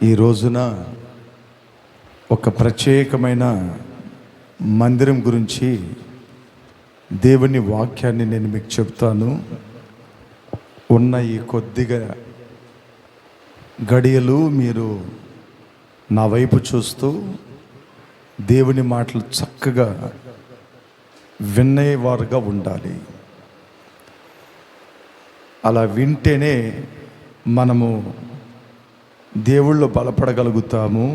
ఈ రోజున ఒక ప్రత్యేకమైన మందిరం గురించి దేవుని వాక్యాన్ని నేను మీకు చెప్తాను. ఉన్న ఈ కొద్దిగా గడియలు మీరు నా వైపు చూస్తూ దేవుని మాటలు చక్కగా వినేవారుగా ఉండాలి. అలా వింటేనే మనము దేవుళ్ళు బలపడగలుగుతాము.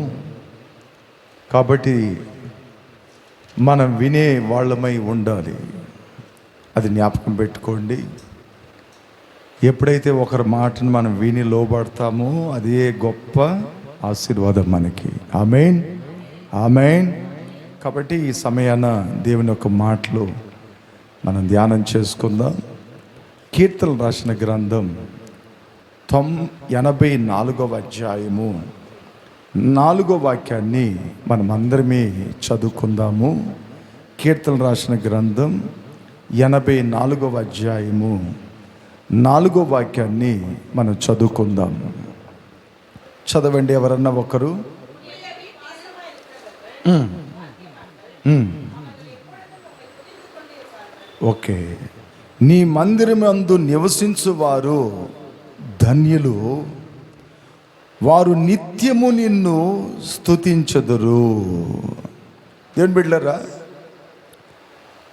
కాబట్టి మనం వినే వాళ్ళమై ఉండాలి. అది జ్ఞాపకం పెట్టుకోండి. ఎప్పుడైతే ఒకరి మాటను మనం విని లోబడతామో అదే గొప్ప ఆశీర్వాదం మనకి. ఆమేన్, ఆమేన్. కాబట్టి ఈ సమయాన దేవుని యొక్క మాటలు మనం ధ్యానం చేసుకుందాం. కీర్తనలు రాసిన గ్రంథం 84వ అధ్యాయము 4వ వాక్యాన్ని మనం అందరమే చదువుకుందాము. కీర్తనలు రాసిన గ్రంథం 84వ అధ్యాయము 4వ వాక్యాన్ని మనం చదువుకుందాం. చదవండి ఎవరన్నా ఒకరు. ఓకే. నీ మందిరమందు నివసించువారు ధన్యులు, వారు నిత్యము నిన్ను స్తుతించెదరు. దేవుని బిడ్డలారా,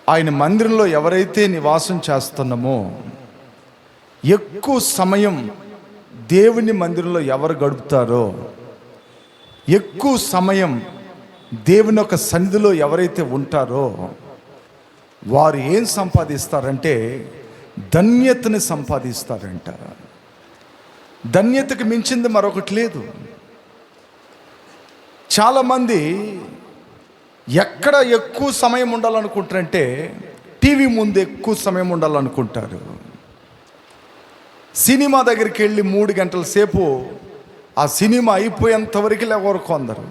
ఆయన మందిరంలో ఎవరైతే నివాసం చేస్తున్నామో, ఎక్కువ సమయం దేవుని మందిరంలో ఎవరు గడుపుతారో, ఎక్కువ సమయం దేవుని యొక్క సన్నిధిలో ఎవరైతే ఉంటారో వారు ఏం సంపాదిస్తారంటే ధన్యతని సంపాదిస్తారంట. ధన్యతకు మించింది మరొకటి లేదు. చాలామంది ఎక్కడ ఎక్కువ సమయం ఉండాలనుకుంటారంటే టీవీ ముందు ఎక్కువ సమయం ఉండాలనుకుంటారు. సినిమా దగ్గరికి వెళ్ళి 3 గంటల సేపు ఆ సినిమా అయిపోయేంతవరకు లేవరు కొందరు.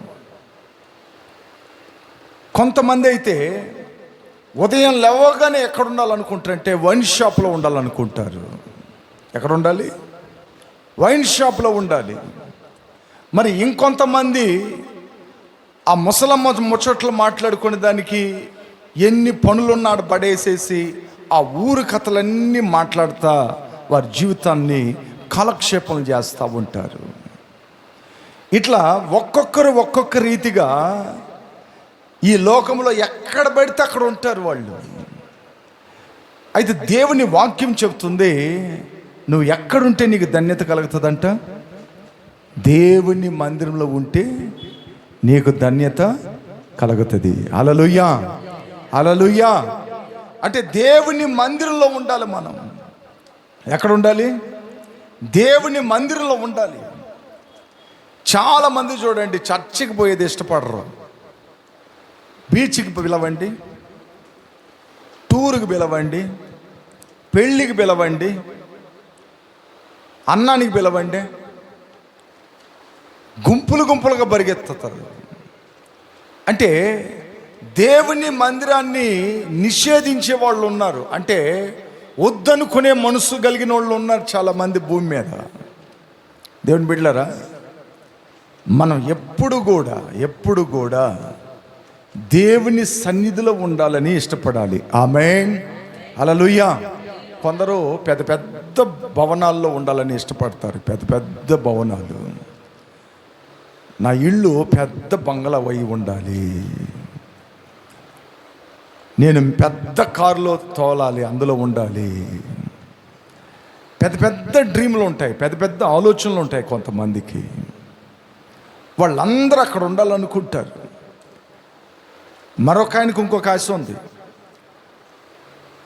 కొంతమంది అయితే ఉదయం లేవగానే ఎక్కడ ఉండాలనుకుంటారంటే వైన్ షాప్లో ఉండాలనుకుంటారు. ఎక్కడ ఉండాలి? వైన్ షాప్లో ఉండాలి. మరి ఇంకొంతమంది ఆ ముసలమ్మ ముచ్చట్లు మాట్లాడుకునే దానికి ఎన్ని పనులున్నాడు పడేసేసి ఆ ఊరు కథలన్నీ మాట్లాడుతూ వారి జీవితాన్ని కాలక్షేపం చేస్తూ ఉంటారు. ఇట్లా ఒక్కొక్క రీతిగా ఈ లోకంలో ఎక్కడ పడితే అక్కడ ఉంటారు వాళ్ళు. అయితే దేవుని వాక్యం చెప్తుంది, నువ్వు ఎక్కడుంటే నీకు ధన్యత కలుగుతుందంట. దేవుని మందిరంలో ఉంటే నీకు ధన్యత కలుగుతుంది. హల్లెలూయా, హల్లెలూయా. అంటే దేవుని మందిరంలో ఉండాలి. మనం ఎక్కడ ఉండాలి? దేవుని మందిరంలో ఉండాలి. చాలామంది చూడండి, చర్చికి పోయేది ఇష్టపడరు. బీచ్కి పిలవండి, టూర్కి పిలవండి, పెళ్ళికి పిలవండి, అన్నానికి పిలవండి, గుంపులుగా పరిగెత్తుతారు. అంటే దేవుని మందిరాన్ని నిషేధించే వాళ్ళు ఉన్నారు. అంటే వద్దనుకునే మనసు కలిగిన వాళ్ళు ఉన్నారు చాలామంది భూమి మీద. దేవుని బిడ్డలారా, మనం ఎప్పుడు కూడా దేవుని సన్నిధిలో ఉండాలని ఇష్టపడాలి. ఆమేన్, హల్లెలూయా. కొందరు పెద్ద భవనాల్లో ఉండాలని ఇష్టపడతారు. పెద్ద భవనాలు. నా ఇల్లు పెద్ద బంగళా అయి ఉండాలి, నేను పెద్ద కారులో తోలాలి, అందులో ఉండాలి. పెద్ద డ్రీములు ఉంటాయి, పెద్ద ఆలోచనలు ఉంటాయి కొంతమందికి. వాళ్ళందరూ అక్కడ ఉండాలనుకుంటారు. మరొక ఆయనకు ఇంకొక ఆశ ఉంది.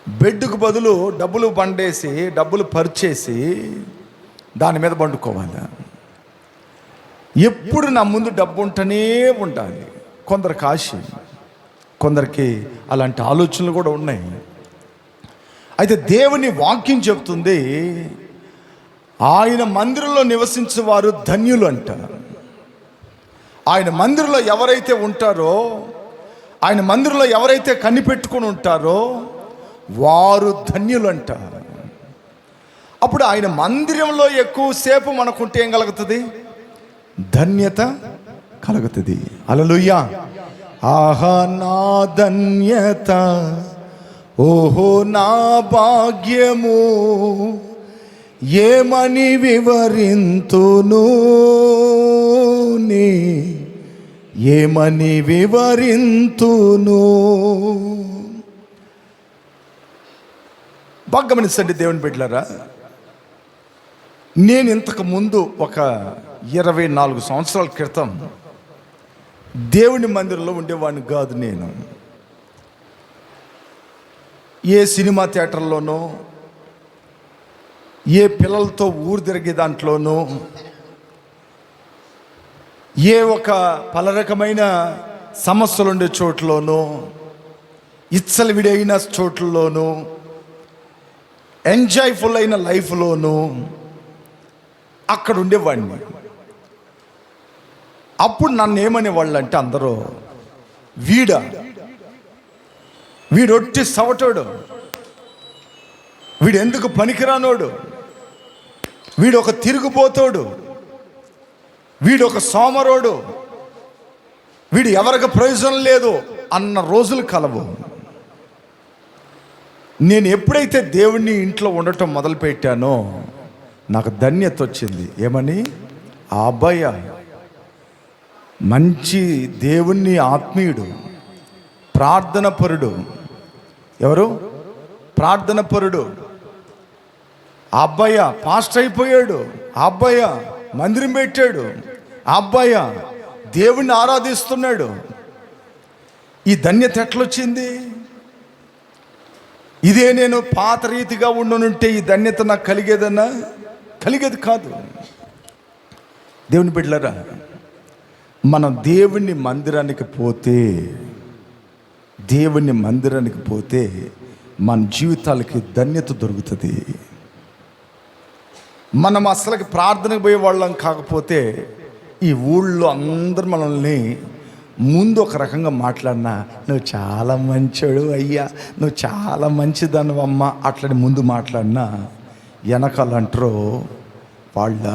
బెడ్కు బదులు డబ్బులు బండేసి డబ్బులు పరిచేసి దాని మీద పండుకోవాలి. ఎప్పుడు నా ముందు డబ్బు ఉంటూనే ఉండాలి. కొందరికి ఆశ, కొందరికి అలాంటి ఆలోచనలు కూడా ఉన్నాయి. అయితే దేవుని వాక్యం చెప్తుంది, ఆయన మందిరంలో నివసించే వారు ధన్యులు అంట. ఆయన మందిరంలో ఎవరైతే ఉంటారో, ఆయన మందిరంలో ఎవరైతే కనిపెట్టుకుని ఉంటారో వారు ధన్యులంట. అప్పుడు ఆయన మందిరంలో ఎక్కువసేపు మనకుంటే ఏం కలుగుతుంది? ధన్యత కలుగుతుంది. హల్లెలూయా. ఆహా నా ధన్యత, ఓహో నా భాగ్యము, ఏమని వివరింతును ఏమని వివరింతును. బాగా గమనించండి దేవుని బిడ్డలారా, నేను ఇంతకు ముందు ఒక 24 సంవత్సరాల క్రితం దేవుని మందిరంలో ఉండేవాడిని కాదు. నేను ఏ సినిమా థియేటర్లోనో, ఏ పిల్లలతో ఊరు తిరిగే దాంట్లోనో, ఏ ఒక పలరకమైన సమస్యలు ఉండే చోట్లోనో, ఇచ్చలు విడైన చోట్లలోనూ, ఎంజాయ్ఫుల్ అయిన లైఫ్లోనూ అక్కడ ఉండేవాడిని. అప్పుడు నన్ను ఏమనేవాళ్ళు అంటే అందరూ, వీడొట్టి సవటోడు, వీడు ఎందుకు పనికిరానోడు, వీడు ఒక తిరుగుపోతోడు, వీడు ఒక సోమరోడు, వీడు ఎవరికి ప్రయోజనం లేదు అన్న రోజులు కలవు. నేను ఎప్పుడైతే దేవుణ్ణి ఇంట్లో ఉండటం మొదలుపెట్టానో నాకు ధన్యత వచ్చింది. ఏమని? ఆ అబ్బాయి మంచి దేవుణ్ణి ఆత్మీయుడు, ప్రార్థన పరుడు. ఎవరు? ప్రార్థన పరుడు. ఆ అబ్బాయి పాస్టర్ అయిపోయాడు. ఆ అబ్బాయి మందిరం పెట్టాడు. ఆ అబ్బాయి దేవుణ్ణి ఆరాధిస్తున్నాడు. ఈ ధన్యత ఎట్లొచ్చింది? ఇదే నేను పాత రీతిగా ఉండుంటే ఈ ధన్యత నాకు కలిగేదన్నా? కలిగేది కాదు. దేవుని బిడ్డలారా, మనం దేవుని మందిరానికి పోతే మన జీవితాలకి ధన్యత దొరుకుతుంది. మనం అసలుకి ప్రార్థనకు పోయే వాళ్ళం కాకపోతే ఈ ఊళ్ళో అందరు మనల్ని ముందు ఒక రకంగా మాట్లాడినా, నువ్వు చాలా మంచోడు అయ్యా, నువ్వు చాలా మంచిదనవమ్మ అట్లని ముందు మాట్లాడినా, వెనకాల అంటారు వాళ్ళ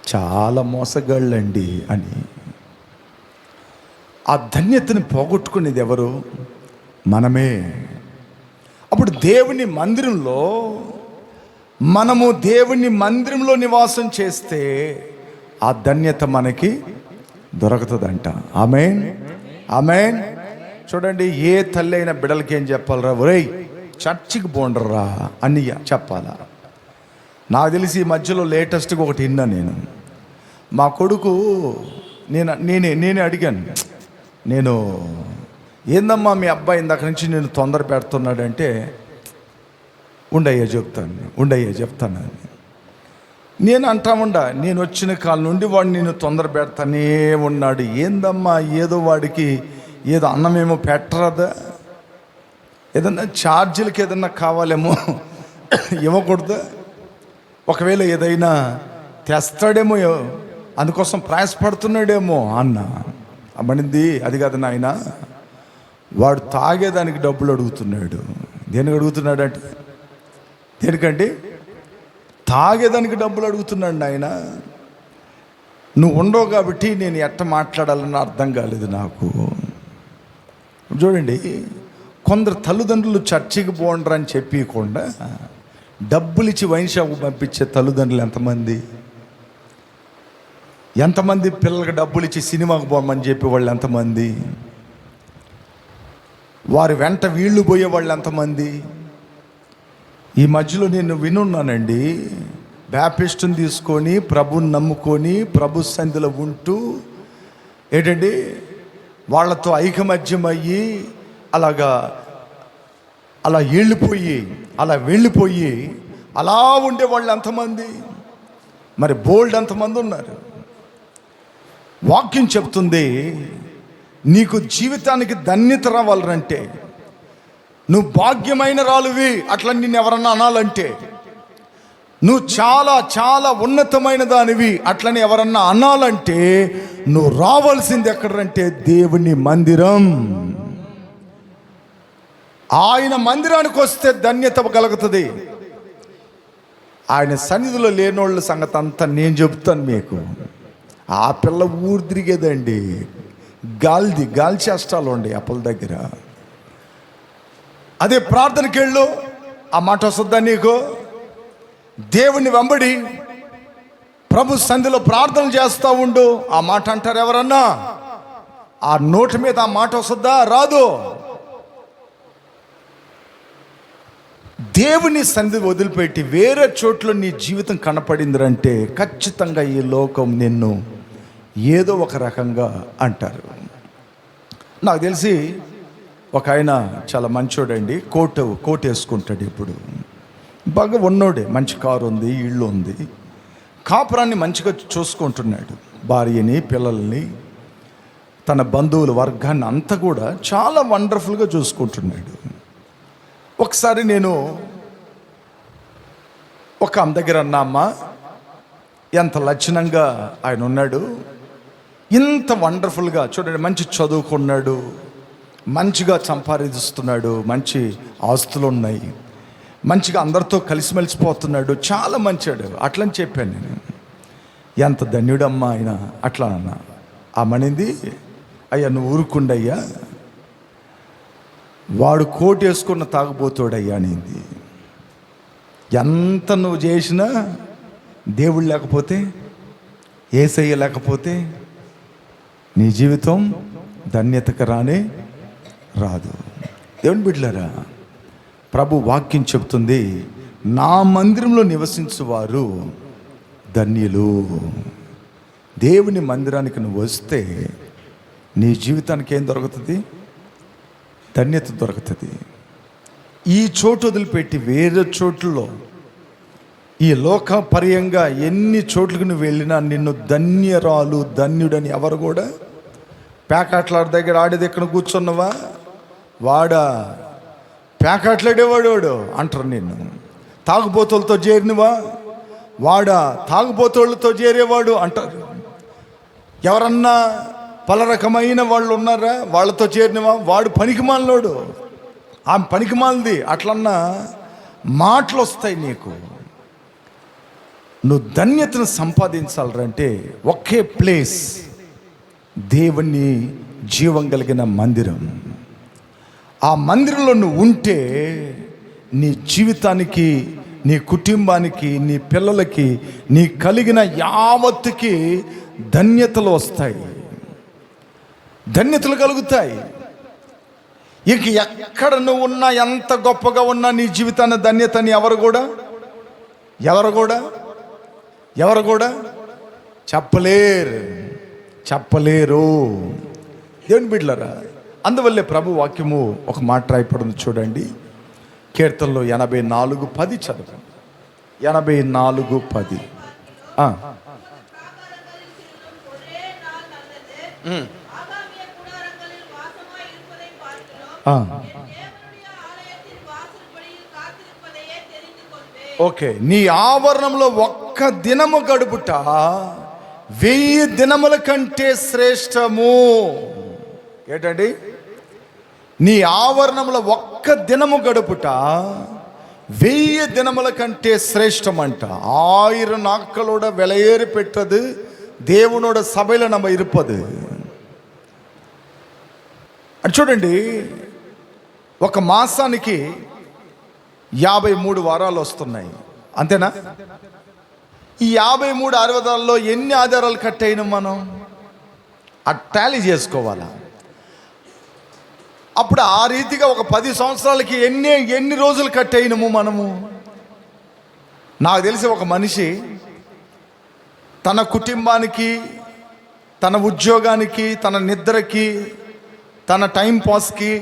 చాలా మోసగాళ్ళండి అని. ఆ ధన్యతని పోగొట్టుకునేది ఎవరు? మనమే. అప్పుడు దేవుని మందిరంలో నివాసం చేస్తే ఆ ధన్యత మనకి దొరుకుతుందంట. ఆమేన్, ఆమేన్. చూడండి, ఏ తల్లి అయినా బిడ్డలకి ఏం చెప్పాలరా? ఒరేయ్ చర్చికి పోండర్రా అని చెప్పాలా? నాకు తెలిసి ఈ మధ్యలో లేటెస్ట్గా ఒకటి విన్నా నేను. మా కొడుకు నేనే అడిగాను, ఏందమ్మా మీ అబ్బాయి ఇందాక నుంచి నేను తొందర పెడుతున్నాడంటే, ఉండయ్యా చెప్తాను. నేను అంటాముండా, నేను వచ్చిన కాలం నుండి వాడు నేను తొందర పెడతానే ఉన్నాడు. ఏందమ్మా, ఏదో వాడికి ఏదో అన్నమేమో పెట్టరాదా? ఏదన్నా ఛార్జీలకి ఏదన్నా కావాలేమో ఇవ్వకూడదా? ఒకవేళ ఏదైనా తెస్తాడేమో, అందుకోసం ప్రయాసపడుతున్నాడేమో అన్న. అమ్మనింది, అది కాదు నాయన, వాడు తాగేదానికి డబ్బులు అడుగుతున్నాడు. దేనికి అడుగుతున్నాడు అంటే, దేనికంటే తాగేదానికి డబ్బులు అడుగుతున్నాడు నాయన. నువ్వు ఉండవు కాబట్టి నేను ఎట్ట మాట్లాడాలని అర్థం కాలేదు నాకు. చూడండి, కొందరు తల్లిదండ్రులు చర్చికి పోండ్రు అని చెప్పకుండా డబ్బులు ఇచ్చి వైన్ షాపు పంపించే తల్లిదండ్రులు ఎంతమంది పిల్లలకి డబ్బులు ఇచ్చి సినిమాకు పోమని చెప్పేవాళ్ళు ఎంతమంది? వారి వెంట వీళ్ళు పోయేవాళ్ళు ఎంతమంది? ఈ మధ్యలో నేను వినున్నానండి, బ్యాప్టిస్టుని తీసుకొని ప్రభుని నమ్ముకొని ప్రభు సన్నిధిలో ఉంటూ ఏంటండి వాళ్ళతో ఐకమత్యం అయ్యి అలా వెళ్ళిపోయి అలా ఉండేవాళ్ళు ఎంతమంది? మరి బోల్డ్ ఎంతమంది ఉన్నారు. వాక్యం చెప్తుంది, నీకు జీవితానికి ధన్యత రావాలంటే, నువ్వు భాగ్యమైన రాలువి అట్లా నిన్ను ఎవరన్నా అనాలంటే, నువ్వు చాలా చాలా ఉన్నతమైన దానివి అట్లని ఎవరన్నా అనాలంటే, నువ్వు రావాల్సింది ఎక్కడంటే దేవుని మందిరం. ఆయన మందిరానికి వస్తే ధన్యత కలుగుతుంది. ఆయన సన్నిధిలో లేనోళ్ళ సంగతి అంతా నేను చెప్తాను మీకు. ఆ పిల్ల ఊరు తిరిగేదండి. గాలి చేష్టాలు ఉండి అప్పల దగ్గర. అదే ప్రార్థనకి వెళ్ళు, ఆ మాట వస్తుందా నీకు? దేవుని వెంబడి ప్రభు సంధిలో ప్రార్థన చేస్తూ ఉండు, ఆ మాట అంటారు ఎవరన్నా? ఆ నోటి మీద ఆ మాట వస్తుందా? రాదు. దేవుని సన్నిధి వదిలిపెట్టి వేరే చోట్ల నీ జీవితం కనపడిందంటే ఖచ్చితంగా ఈ లోకం నిన్ను ఏదో ఒక రకంగా అంటారు. నాకు తెలిసి ఒక ఆయన చాలా మంచోడండి, కోట్ వేసుకుంటాడు ఇప్పుడు. బాగా ఉన్నోడే, మంచి కారు ఉంది, ఇల్లు ఉంది, కాపురాన్ని మంచిగా చూసుకుంటున్నాడు, భార్యని, పిల్లల్ని, తన బంధువుల వర్గాన్ని అంతా కూడా చాలా వండర్ఫుల్గా చూసుకుంటున్నాడు. ఒకసారి నేను ఒక ఆమె దగ్గర అన్నా, అమ్మ ఎంత లక్షణంగా ఆయన ఉన్నాడు, ఇంత వండర్ఫుల్గా చూడండి, మంచి చదువుకున్నాడు, మంచిగా సంపాదిస్తున్నాడు, మంచి ఆస్తులు ఉన్నాయి, మంచిగా అందరితో కలిసిమెలిసిపోతున్నాడు, చాలా మంచాడు అట్లని చెప్పాను నేను. ఎంత ధన్యుడమ్మా ఆయన అట్లా అన్నా. అమ్మనింది, అయ్యా నువ్వు ఊరుకుండయ్యా, వాడు కోట్ వేసుకున్న తాగుబోతాడయ్యా అనింది. ఎంత నువ్వు చేసినా దేవుడు లేకపోతే, యేసయ్య లేకపోతే నీ జీవితం ధన్యతకు రాదు. దేవుని బిడ్డలారా, ప్రభు వాక్యం చెబుతుంది, నా మందిరంలో నివసించువారు ధన్యులు. దేవుని మందిరానికి నువ్వు వస్తే నీ జీవితానికి ఏం దొరుకుతుంది? ధన్యత దొరుకుతుంది. ఈ చోటు వదిలిపెట్టి వేరే చోట్లలో, ఈ లోకపర్యంగా ఎన్ని చోట్లకు నువ్వు వెళ్ళినా నిన్ను ధన్యరాలు, ధన్యుడని ఎవరు కూడా, ప్యాకాట్లాడి దగ్గర ఆడేది ఎక్కడ కూర్చున్నవా, వాడా ప్యాకాట్లాడేవాడు వాడు అంటారు నిన్ను. తాగుబోతులతో చేరినవా, వాడా తాగుబోతులతో చేరేవాడు అంటారు. ఎవరన్నా పలరకమైన వాళ్ళు ఉన్నారా, వాళ్ళతో చేరినవా, వాడు పనికిమాలినోడు, ఆమె పనికిమాలింది, అట్లన్నా మాటలు వస్తాయి నీకు. నువ్వు ధన్యతను సంపాదించాలంటే ఒకే ప్లేస్, దేవుని జీవం కలిగిన మందిరం. ఆ మందిరంలో నువ్వు ఉంటే నీ జీవితానికి, నీ కుటుంబానికి, నీ పిల్లలకి, నీ కలిగిన యావత్తుకి ధన్యతలు వస్తాయి, ధన్యతలు కలుగుతాయి. ఇంక ఎక్కడ నువ్వు ఉన్నా, ఎంత గొప్పగా ఉన్నా నీ జీవితాన్ని ధన్యతని ఎవరు కూడా చెప్పలేరు. దేవుని బిడ్డలారా, అందువల్లే ప్రభు వాక్యము ఒక మాట రాయబడింది చూడండి, కీర్తనలో 84:10 చదవండి. 84:10. ఓకే, నీ ఆవరణంలో ఒక్క దినము గడుపుట 1000 దినముల కంటే శ్రేష్టము. ఏంటండి? నీ ఆవరణంలో ఒక్క దినము గడుపుట 1000 దినముల కంటే శ్రేష్టమంట. 1000 நாட்களோட விலையேறி பெற்றது దేవునోட సభలో நம்ம இருப்பது. అది చూడండి, ఒక మాసానికి 53 వారాలు వస్తున్నాయి, అంతేనా? ఈ 53 ఆదివారాల్లో ఎన్ని ఆధారాలు కట్ అయినాం మనం? ఆ టాలీ చేసుకోవాలా. అప్పుడు ఆ రీతిగా ఒక 10 సంవత్సరాలకి ఎన్ని రోజులు కట్ అయినాము మనము? నాకు తెలిసి ఒక మనిషి తన కుటుంబానికి, తన ఉద్యోగానికి, తన నిద్రకి, తన టైం పాస్కి,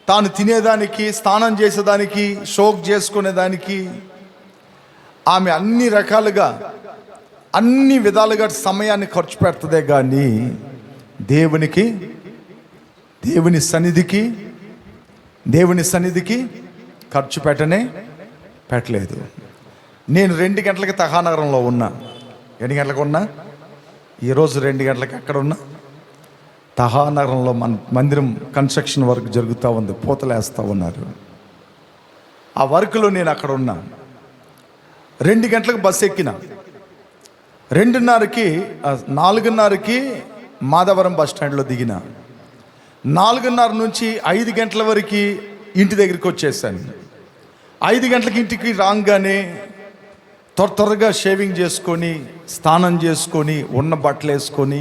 తాను తినేదానికి, స్నానం చేసేదానికి, షోక్ చేసుకునేదానికి, ఆమె అన్ని రకాలుగా, అన్ని విధాలుగా సమయాన్ని ఖర్చు పెడుతుందే కానీ దేవుని సన్నిధికి ఖర్చు పెట్టలేదు. నేను 2 గంటలకి తహానగరంలో ఉన్నా. ఎన్ని గంటలకు ఉన్నా? ఈరోజు 2 గంటలకి ఎక్కడ ఉన్నా? తహానగరంలో మందిరం కన్స్ట్రక్షన్ వర్క్ జరుగుతూ ఉంది, పూతలేస్తూ ఉన్నారు. ఆ వర్క్లో నేను అక్కడ ఉన్నా. 2 గంటలకు బస్సు ఎక్కిన. 2:30కి 4:30కి మాధవరం బస్ స్టాండ్లో దిగిన. 4:30 నుంచి 5 గంటల వరకు ఇంటి దగ్గరికి వచ్చేసాను. 5 గంటలకి ఇంటికి రాగానే త్వరగా షేవింగ్ చేసుకొని, స్నానం చేసుకొని, ఉన్న బట్టలు వేసుకొని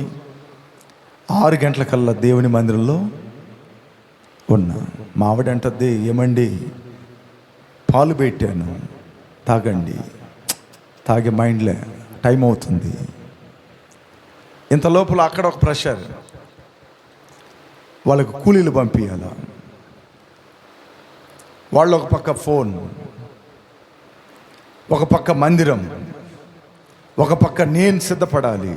6 గంటలకల్లా దేవుని మందిరంలో ఉన్నా. మా ఆవిడ అంటది, ఏమండి పాలు పెట్టాను తాగండి. తాగే మైండ్లే, టైం అవుతుంది. ఇంత లోపల అక్కడ ఒక ప్రెషర్, వాళ్ళకు కూలీలు పంపించాల, వాళ్ళు ఒక పక్క ఫోన్, ఒక పక్క మందిరం, ఒక పక్క నేను సిద్ధపడాలి.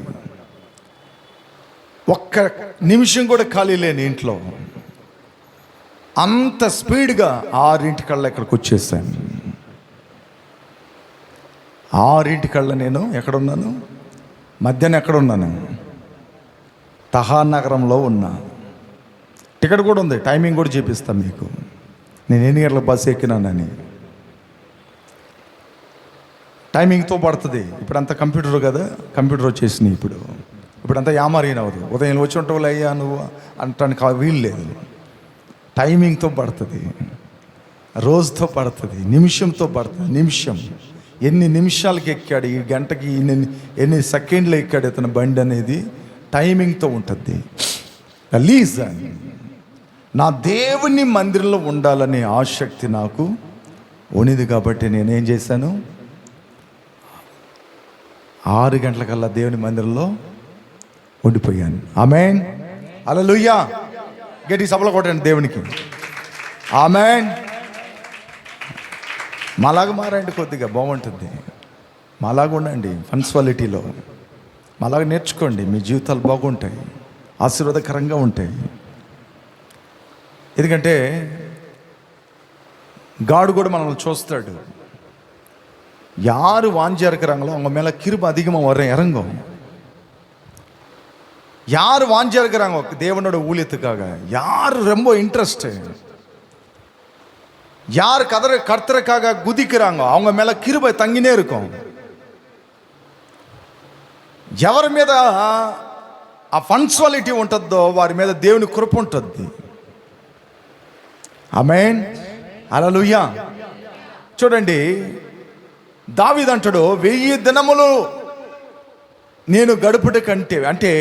ఒక్క నిమిషం కూడా ఖాళీ లేని ఇంట్లో అంత స్పీడ్గా 6:00 ఇక్కడికి వచ్చేసాను. 6:00 నేను ఎక్కడున్నాను? మధ్యాహ్నం ఎక్కడున్నాను? తహానగరంలో ఉన్నా. టికెట్ కూడా ఉంది, టైమింగ్ కూడా చూపిస్తాను మీకు, నేను ఎన్ని గంటలకు బస్సు ఎక్కినానని. టైమింగ్తో పడుతుంది. ఇప్పుడంతా కంప్యూటర్ కదా, కంప్యూటర్ వచ్చేసినాయి. ఇప్పుడంతా యామారీనవదు. ఉదయం వచ్చి ఉంటావు అయ్యా నువ్వు అంటానికి వీలు లేదు. టైమింగ్తో పడుతుంది, రోజుతో పడుతుంది, నిమిషంతో పడుతుంది. నిమిషం ఎన్ని నిమిషాలకి ఎక్కాడు, ఈ గంటకి ఎన్ని సెకండ్లు ఎక్కాడు ఇతను బండి అనేది టైమింగ్తో ఉంటుంది. లీజ్ నా దేవుని మందిరంలో ఉండాలనే ఆసక్తి నాకు ఉన్నది కాబట్టి నేనేం చేశాను, 6 గంటలకల్లా దేవుని మందిరంలో ఉండిపోయాను. ఆమేన్, హల్లెలూయా. గట్టి సభలు కొట్టండి దేవునికి. ఆమేన్. మాలాగా మారండి, కొద్దిగా బాగుంటుంది. మాలాగా ఉండండి పంక్చువాలిటీలో, మాలాగా నేర్చుకోండి. మీ జీవితాలు బాగుంటాయి, ఆశీర్వాదకరంగా ఉంటాయి. ఎందుకంటే గాడు కూడా మనల్ని చూస్తాడు. யார் வாஞ்சியா இருக்கிறாங்களோ அவங்க மேலே கிருபை அதிகமாக வரும், இறங்கும். யார் வாஞ்சியா இருக்கிறாங்க தேவனோட ஊழியத்துக்காக, யார் ரொம்ப இன்ட்ரெஸ்ட், யார் கர்த்தருக்காக குதிக்கிறாங்க அவங்க மேலே கிருபை தங்கினே இருக்கும். ఎవరి మీద ఆ పంక్చువాలిటీ ఉంటుందో వారి మీద దేవుని కృప ఉంటుంది. ఆమేన్, హల్లెలూయా. చూడండి, దావీదు అంటాడు, 1000 దినములు నేను గడుపుట కంటే, అంటే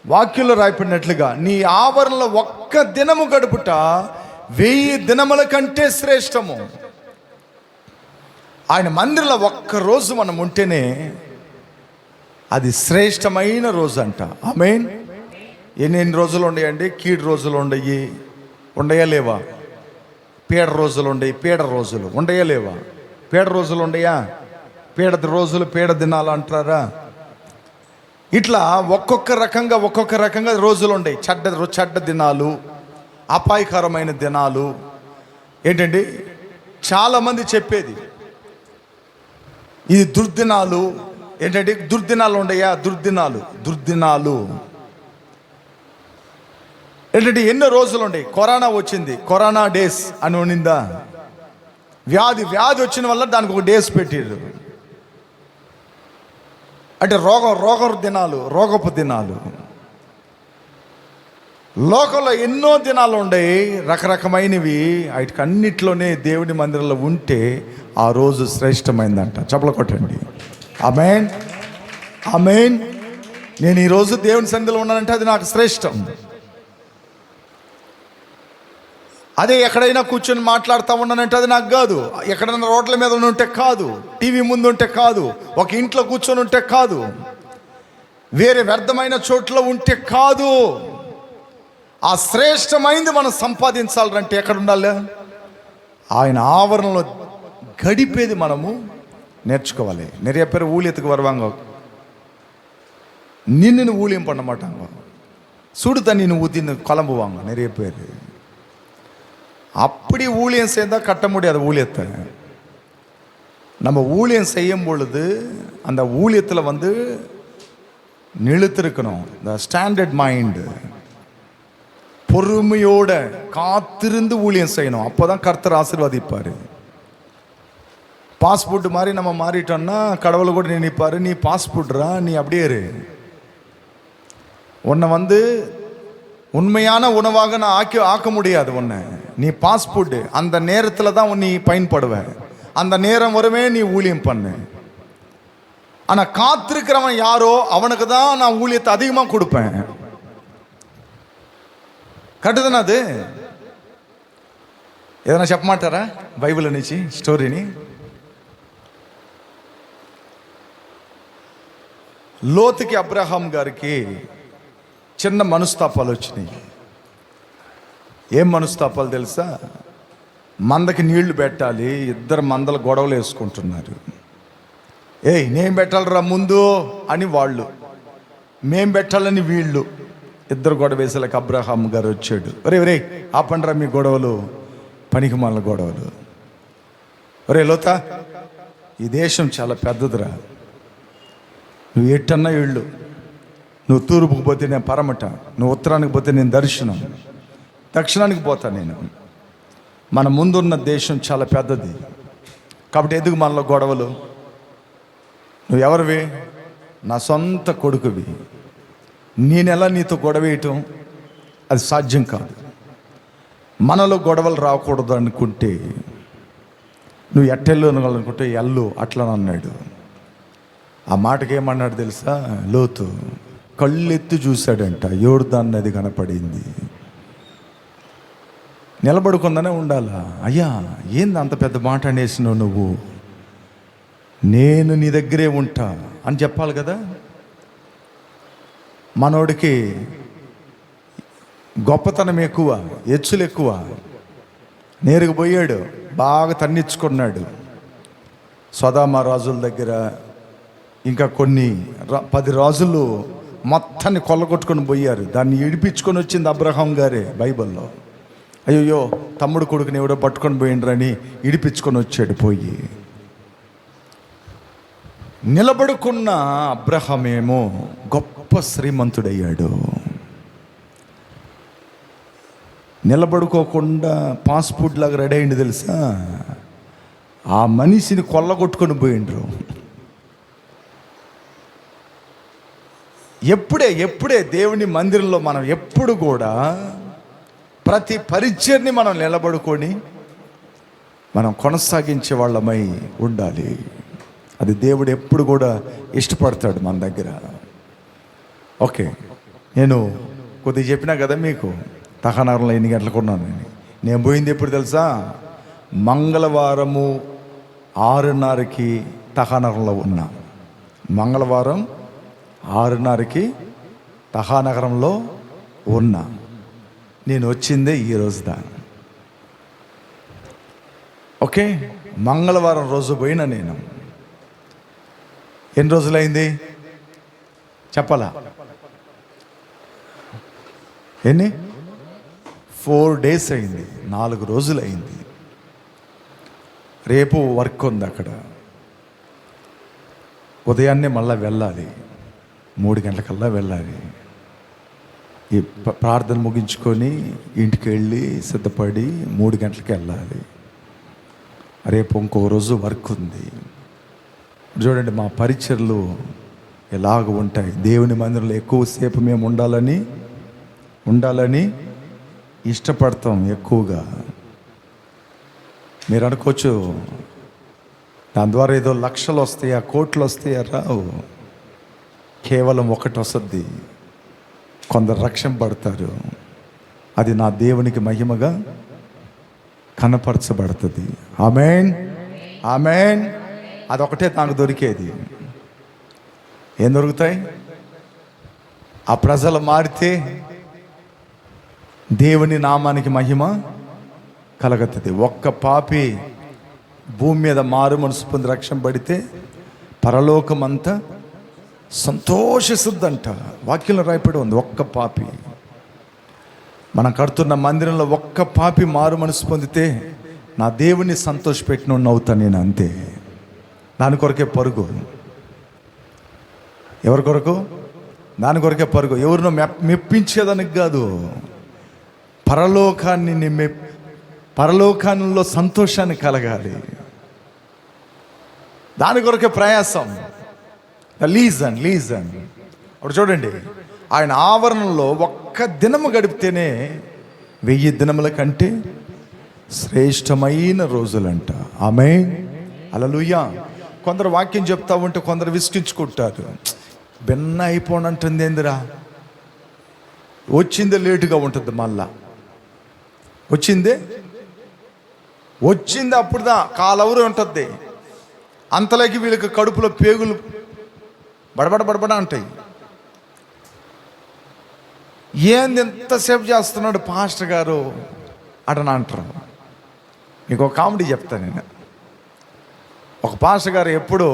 వాక్యంలో రాయబడినట్లుగా నీ ఆవరణలో ఒక్క దినము గడుపుట 1000 దినముల కంటే శ్రేష్టము. ఆయన మందిరంలో ఒక్క రోజు మనం ఉంటేనే అది శ్రేష్టమైన రోజు అంట. ఆమేన్. ఎన్ని రోజులు ఉండయండి? కీడు రోజులు ఉండయా లేవా? పీడ రోజులు పీడ రోజులు ఉండయా లేవా? పీడ రోజులు ఉండయా? పీడ రోజులు, పీడ దినాలు అంటారా? ఇట్లా ఒక్కొక్క రకంగా రోజులు ఉండయి. చెడ్డ దినాలు, అపాయకరమైన దినాలు. ఏంటండి చాలామంది చెప్పేది ఇది దుర్దినాలు. ఏంటంటే దుర్దినాలు ఉండయా? దుర్దినాలు ఏంటంటే ఎన్నో రోజులు ఉండయి. కరోనా వచ్చింది, కరోనా డేస్ అని ఉండిందా? వ్యాధి వచ్చిన వల్ల దానికి ఒక డేస్ పెట్టారు. అంటే రోగపు దినాలు. లోకంలో ఎన్నో దినాలు ఉండయి, రకరకమైనవి. వాటికి అన్నిట్లోనే దేవుని మందిరంలో ఉంటే ఆ రోజు శ్రేష్టమైందంట. చప్పలు కొట్టండి. ఆమేన్, ఆమేన్. నేను ఈరోజు దేవుని సన్నిధిలో ఉన్నానంటే అది నాకు శ్రేష్టం. అదే ఎక్కడైనా కూర్చొని మాట్లాడుతూ ఉన్నానంటే అది నాకు కాదు. ఎక్కడైనా రోడ్ల మీద ఉంటే కాదు, టీవీ ముందు ఉంటే కాదు, ఒక ఇంట్లో కూర్చొని ఉంటే కాదు, వేరే వ్యర్థమైన చోట్ల ఉంటే కాదు. ఆ శ్రేష్టమైంది మనం సంపాదించాలంటే ఎక్కడ ఉండాలి? ఆయన ఆవరణలో గడిపేది మనము నేర్చుకోవాలి. நிறைய பேர் ஊழியத்துக்கு வருவாங்க, நின்று ஊழியம் பண்ண மாட்டாங்க, சுடு தண்ணின்னு ஊற்றின்னு கிளம்புவாங்க நிறைய பேர். அப்படி ஊழியம் செய்தால் கட்ட முடியாது ஊழியத்தை. நம்ம ஊழியம் செய்யும் பொழுது அந்த ஊழியத்தில் நிலுத்திருக்கணும். இந்த ஸ்டாண்டர்ட் மைண்டு, பொறுமையோட காத்திருந்து ஊழியம் செய்யணும். அப்போதான் கர்த்தர் ஆசீர்வதிப்பார். பாஸ்போர்ட் மாதிரி நம்ம மாறிட்டோம்னா கடவுள் கூட நினைப்பாரு, நீ பாஸ்போர்ட்ரா, நீ அப்படியே இரு, உன்னை வந்து உண்மையான உணவாக நான் ஆக்க முடியாது உன்னை, நீ பாஸ்போர்ட், அந்த நேரத்தில் தான் நீ பயன்படுவ, அந்த நேரம் வருமே நீ ஊழியம் பண்ணு. ஆனால் காத்திருக்கிறவன் யாரோ அவனுக்கு தான் நான் ஊழியத்தை அதிகமாக கொடுப்பேன். కరెక్ట్ தானே అది? ఏదైనా చెప్పమంటారా బైబిల్ నుంచి స్టోరీని? లోతుకి అబ్రహాం గారికి చిన్న మనస్తాపాలు వచ్చినాయి. ఏం మనస్తాపాలు తెలుసా? మందకి నీళ్లు పెట్టాలి, ఇద్దరు మందల గొడవలు వేసుకుంటున్నారు. ఏయ్ నేను పెట్టాలరా ముందు అని వాళ్ళు, మేం పెట్టాలని వీళ్ళు, ఇద్దరు గొడవ వేసేలాక అబ్రహాం గారు వచ్చాడు. ఒరే ఆపండ్రా మీ గొడవలు, పనికి మాల గొడవలు. ఒరే లోతా, ఈ దేశం చాలా పెద్దదిరా, నువ్వు ఎట్టన్నా ఇళ్ళు, నువ్వు తూర్పుకు పోతే నేను పరమట, నువ్వు ఉత్తరానికి పోతే నేను దర్శనం, దక్షిణానికి పోతా నేను. మన ముందున్న దేశం చాలా పెద్దది, కాబట్టి ఎందుకు మనలో గొడవలు? నువ్వు ఎవరివి? నా సొంత కొడుకువి, నేనెలా నీతో గొడవ వేయటం? అది సాధ్యం కాదు. మనలో గొడవలు రాకూడదు అనుకుంటే నువ్వు ఎట్టెళ్ళు అనుకుంటే ఎల్లు అట్లా అన్నాడు. ఆ మాటకి ఏమన్నాడు తెలుసా? లోతు కళ్ళెత్తి చూశాడంట, యోర్దాను నది కనపడింది. నిలబడుకుందనే ఉండాలా? అయ్యా ఏంది అంత పెద్ద మాట అనేసినావు నువ్వు, నేను నీ దగ్గరే ఉంటా అని చెప్పాలి కదా. మనోడికి గొప్పతనం ఎక్కువ, ఎచ్చులు ఎక్కువ. నేరుగా పోయాడు, బాగా తన్నించుకున్నాడు. సొదొమ రాజుల దగ్గర ఇంకా కొన్ని 10 రాజులు మొత్తాన్ని కొల్లగొట్టుకొని పోయారు. దాన్ని ఇడిపించుకొని వచ్చింది అబ్రహాం గారే బైబిల్లో. అయ్యో తమ్ముడు కొడుకుని ఎవడో పట్టుకొని పోయిండ్రని ఇడిపించుకొని వచ్చాడు. పోయి నిలబడుకున్న అబ్రహామేమో గొప్ప శ్రీమంతుడయ్యాడు. నిలబడుకోకుండా పాస్పోర్ట్ లాగా రెడీ అయింది తెలుసా? ఆ మనిషిని కొల్లగొట్టుకొని పోయిండ్రు. ఎప్పుడే దేవుని మందిరంలో మనం ఎప్పుడు కూడా ప్రతి పరిచర్ని మనం నిలబడుకొని మనం కొనసాగించే వాళ్ళమై ఉండాలి. అది దేవుడు ఎప్పుడు కూడా ఇష్టపడతాడు మన దగ్గర. ఓకే, నేను కొద్దిగా చెప్పినా కదా మీకు, తహానగరంలో ఎన్ని గంటలకు ఉన్నాను నేను పోయింది ఎప్పుడు తెలుసా? మంగళవారము 6:30కి తహానగరంలో ఉన్నా. మంగళవారం 6:30కి తహానగరంలో ఉన్నా. నేను వచ్చిందే ఈరోజు దాని. ఓకే, మంగళవారం రోజు పోయినా నేను. ఎన్ని రోజులైంది చెప్పాలా? ఎన్ని? 4 days అయింది, 4 రోజులు అయింది. రేపు వర్క్ ఉంది అక్కడ. ఉదయాన్నే మళ్ళీ వెళ్ళాలి, 3 గంటలకల్లా వెళ్ళాలి. ఈ ప్రార్థన ముగించుకొని ఇంటికి వెళ్ళి సిద్ధపడి 3 గంటలకి వెళ్ళాలి. రేపు ఇంకో రోజు వర్క్ ఉంది. చూడండి మా పరిచర్లు ఎలాగ ఉంటాయి. దేవుని మందిరంలో ఎక్కువసేపు మేము ఉండాలని ఇష్టపడతాం ఎక్కువగా. మీరు అనుకోవచ్చు దాని ద్వారా ఏదో లక్షలు వస్తాయా, కోట్లు వస్తాయా? రావు. కేవలం ఒకటి వస్తుంది, కొందరు రక్షణ పడతారు. అది నా దేవునికి మహిమగా కనపరచబడుతుంది. ఆమేన్, ఆమేన్. అదొకటే నాకు దొరికేది. ఏం దొరుకుతాయి? ఆ ప్రజలు మారితే దేవుని నామానికి మహిమ కలగతుంది. ఒక్క పాపి భూమి మీద మారు మనసు పొంది రక్షణ పడితే పరలోకమంతా సంతోషిస్తుందంట. వాక్యంలో రాయపడి ఉంది. ఒక్క పాపి, మనం కడుతున్న మందిరంలో ఒక్క పాపి మారు మనసు పొందితే నా దేవుని సంతోషపెట్టిన అవుతాను నేను, అంతే. దాని కొరకే పరుగు. ఎవరి కొరకు? దాని కొరకే పరుగు. ఎవరినో మెప్పించేదానికి కాదు, పరలోకాన్ని పరలోకంలో సంతోషాన్ని కలగాలి. దాని కొరకే ప్రయాసం. లీజన్ అప్పుడు చూడండి, ఆయన ఆవరణలో ఒక్క దినము గడిపితేనే 1000 దినముల కంటే శ్రేష్టమైన రోజులంట. ఆమేన్, హల్లెలూయా. కొందరు వాక్యం చెప్తా ఉంటే కొందరు విసిగించుకుంటారు. భిన్న అయిపోనంటుంది ఏందిరా, వచ్చిందే లేటుగా ఉంటుంది, మళ్ళా వచ్చిందే అప్పుడుదా కాలవరు ఉంటుంది. అంతలోకి వీళ్ళకి కడుపులో పేగులు బడబడ అంటాయి. ఏంది ఎంతసేపు చేస్తున్నాడు పాస్టర్ గారు అటని అంటారు. నీకు ఒక కామెడీ చెప్తాను నేను. ఒక పాస్టర్ గారు ఎప్పుడు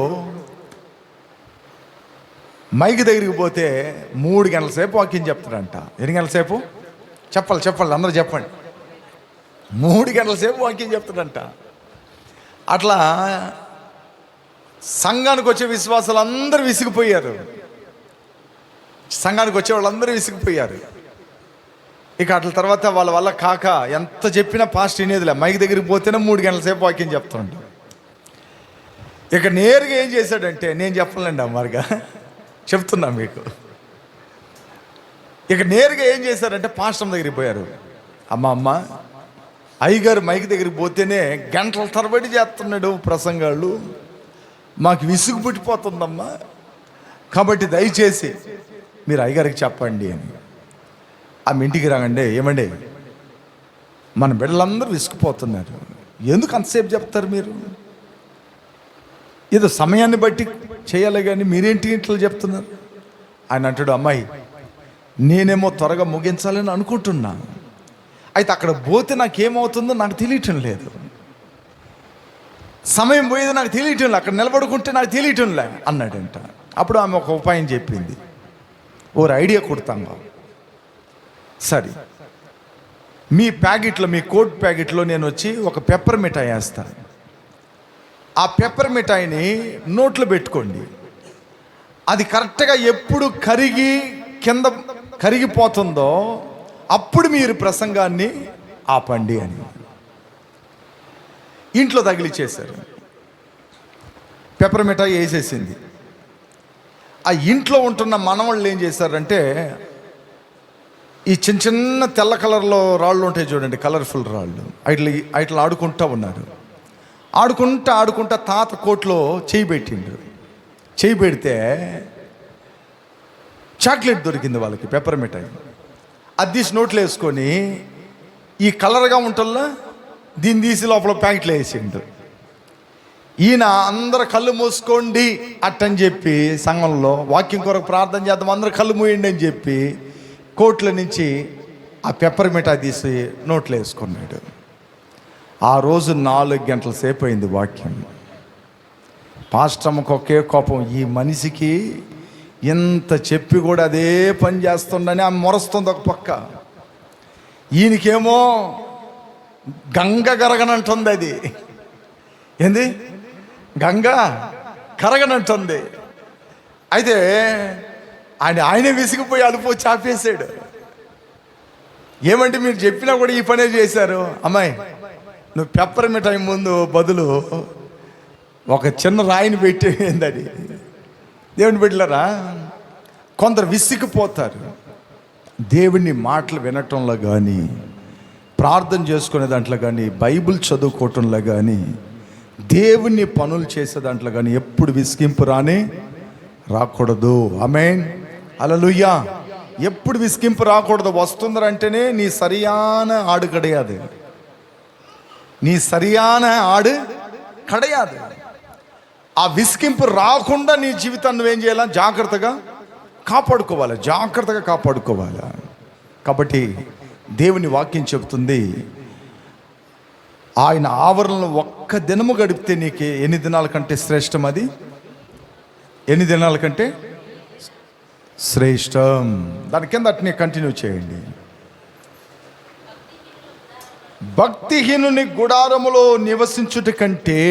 మైక్ దగ్గరికి పోతే 3 గంటల సేపు వాక్యం చెప్తాడంట. ఎన్ని గంటల సేపు చెప్పాలి అందరూ చెప్పండి. 3 గంటల సేపు వాక్యం చెప్తాడంట. అట్లా సంఘానికి వచ్చే విశ్వాసాలు అందరూ విసిగిపోయారు. సంఘానికి వచ్చే వాళ్ళందరూ విసిగిపోయారు. ఇక అట్ల తర్వాత వాళ్ళ వల్ల కాక ఎంత చెప్పినా పాస్ట్ వినేదిలే. మైక్ దగ్గరికి పోతేనే 3 గంటల సేపు వాక్యం చెప్తాడు. ఇక నేరుగా ఏం చేశాడంటే, నేను చెప్పలేండి అమ్మారుగా చెప్తున్నా మీకు. ఇక నేరుగా ఏం చేశారంటే పాస్టర్ దగ్గరికి పోయారు. అమ్మ అయ్యగారు మైక్ దగ్గరికి పోతేనే గంటల తరబడి చేస్తున్నాడు ప్రసంగాళ్ళు, మాకు విసుగు పుట్టిపోతుందమ్మా, కాబట్టి దయచేసి మీరు అయ్యగారికి చెప్పండి అని. ఆమె ఇంటికి రాగండి, ఏమండి మన బిడ్డలందరూ విసుకుపోతున్నారు, ఎందుకు అంతసేపు చెప్తారు మీరు? ఏదో సమయాన్ని బట్టి చేయాలి కానీ మీరేంటి ఇంట్లో చెప్తున్నారు? ఆయన అంటాడు, అమ్మాయి నేనేమో త్వరగా ముగించాలని అనుకుంటున్నా, అయితే అక్కడ పోతే నాకేమవుతుందో నాకు తెలియటం లేదు, సమయం పోయేది నాకు తెలియటం లేదు, అక్కడ నిలబడుకుంటే నాకు తెలియటం లే అన్నాడంట. అప్పుడు ఆమె ఒక ఉపాయం చెప్పింది, ఓరు ఐడియా కొడతాను, సరే మీ ప్యాకెట్లో, మీ కోట్ ప్యాకెట్లో నేను వచ్చి ఒక పెప్పర్ మిఠాయి వేస్తాను, ఆ పెప్పర్ మిఠాయిని నోట్లో పెట్టుకోండి, అది కరెక్ట్గా ఎప్పుడు కింద కరిగిపోతుందో అప్పుడు మీరు ప్రసంగాన్ని ఆపండి అని ఇంట్లో తగిలిచ్చేశారు. పెప్పర్ మిఠాయి వేసేసింది. ఆ ఇంట్లో ఉంటున్న మనవాళ్ళు ఏం చేశారంటే, ఈ చిన్న తెల్ల కలర్లో రాళ్ళు ఉంటాయి చూడండి, కలర్ఫుల్ రాళ్ళు, అట్లా ఆడుకుంటూ ఉన్నారు. ఆడుకుంటా తాత కోట్లో చేయి పెట్టిండ్రు. చేయి పెడితే చాక్లెట్ దొరికింది వాళ్ళకి, పెప్పర్ మిఠాయి. అది తీసి నోట్లో వేసుకొని ఈ కలర్గా ఉంటుందా దీన్ని తీసి లోపల ప్యాకెట్లో వేసిండు. ఈయన అందరు కళ్ళు మూసుకోండి అట్టని చెప్పి సంఘంలో వాక్యం కొరకు ప్రార్థన చేద్దాం, అందరూ కళ్ళు మూయండి అని చెప్పి కోట్ల నుంచి ఆ పెప్పర్ మిఠాయి తీసి నోట్లో వేసుకున్నాడు. ఆ రోజు 4 గంటల సేపు అయింది వాక్యం. పాస్టర్కి ఒకే కోపం, ఈ మనిషికి ఎంత చెప్పి కూడా అదే పని చేస్తుండని ఆమె మొరస్తుంది ఒక పక్క, ఈయనకేమో గంగ కరగనంటుంది. అది ఏంది, గంగ కరగనంటుంది. అయితే ఆయనే విసిగిపోయి అలుపు చాపేశాడు. ఏమంటే మీరు చెప్పినా కూడా ఈ పనే చేశారు. అమ్మాయి నువ్వు పెప్పర్ మిఠాయి ముందు బదులు ఒక చిన్న రాయిని పెట్టేది. అది దేవుని బిడ్డలారా, కొందరు విసిగిపోతారు. దేవుని మాటలు వినటంలో కానీ, ప్రార్థన చేసుకునే దాంట్లో కానీ, బైబిల్ చదువుకోవటంలో కానీ, దేవుని పనులు చేసే దాంట్లో కానీ ఎప్పుడు విసిగింపు రాకూడదు. ఆమేన్, హల్లెలూయా. ఎప్పుడు విసిగింపు రాకూడదు. వస్తుందంటేనే నీ సరియాన ఆడు కడయాదు, నీ సరియాన ఆడు కడయాదు. ఆ విసిగింపు రాకుండా నీ జీవితాన్ని నువ్వేం చేయాలా, జాగ్రత్తగా కాపాడుకోవాలి. కాబట్టి దేవుని వాక్యం చెబుతుంది, ఆయన ఆవరణలో ఒక్క దినము గడిపితే నీకు ఎన్ని దినాల కంటే శ్రేష్టం? అది ఎన్ని దినాల కంటే శ్రేష్టం. దాని కింద అట్నే కంటిన్యూ చేయండి. భక్తిహీనుని గుడారములో నివసించుట కంటే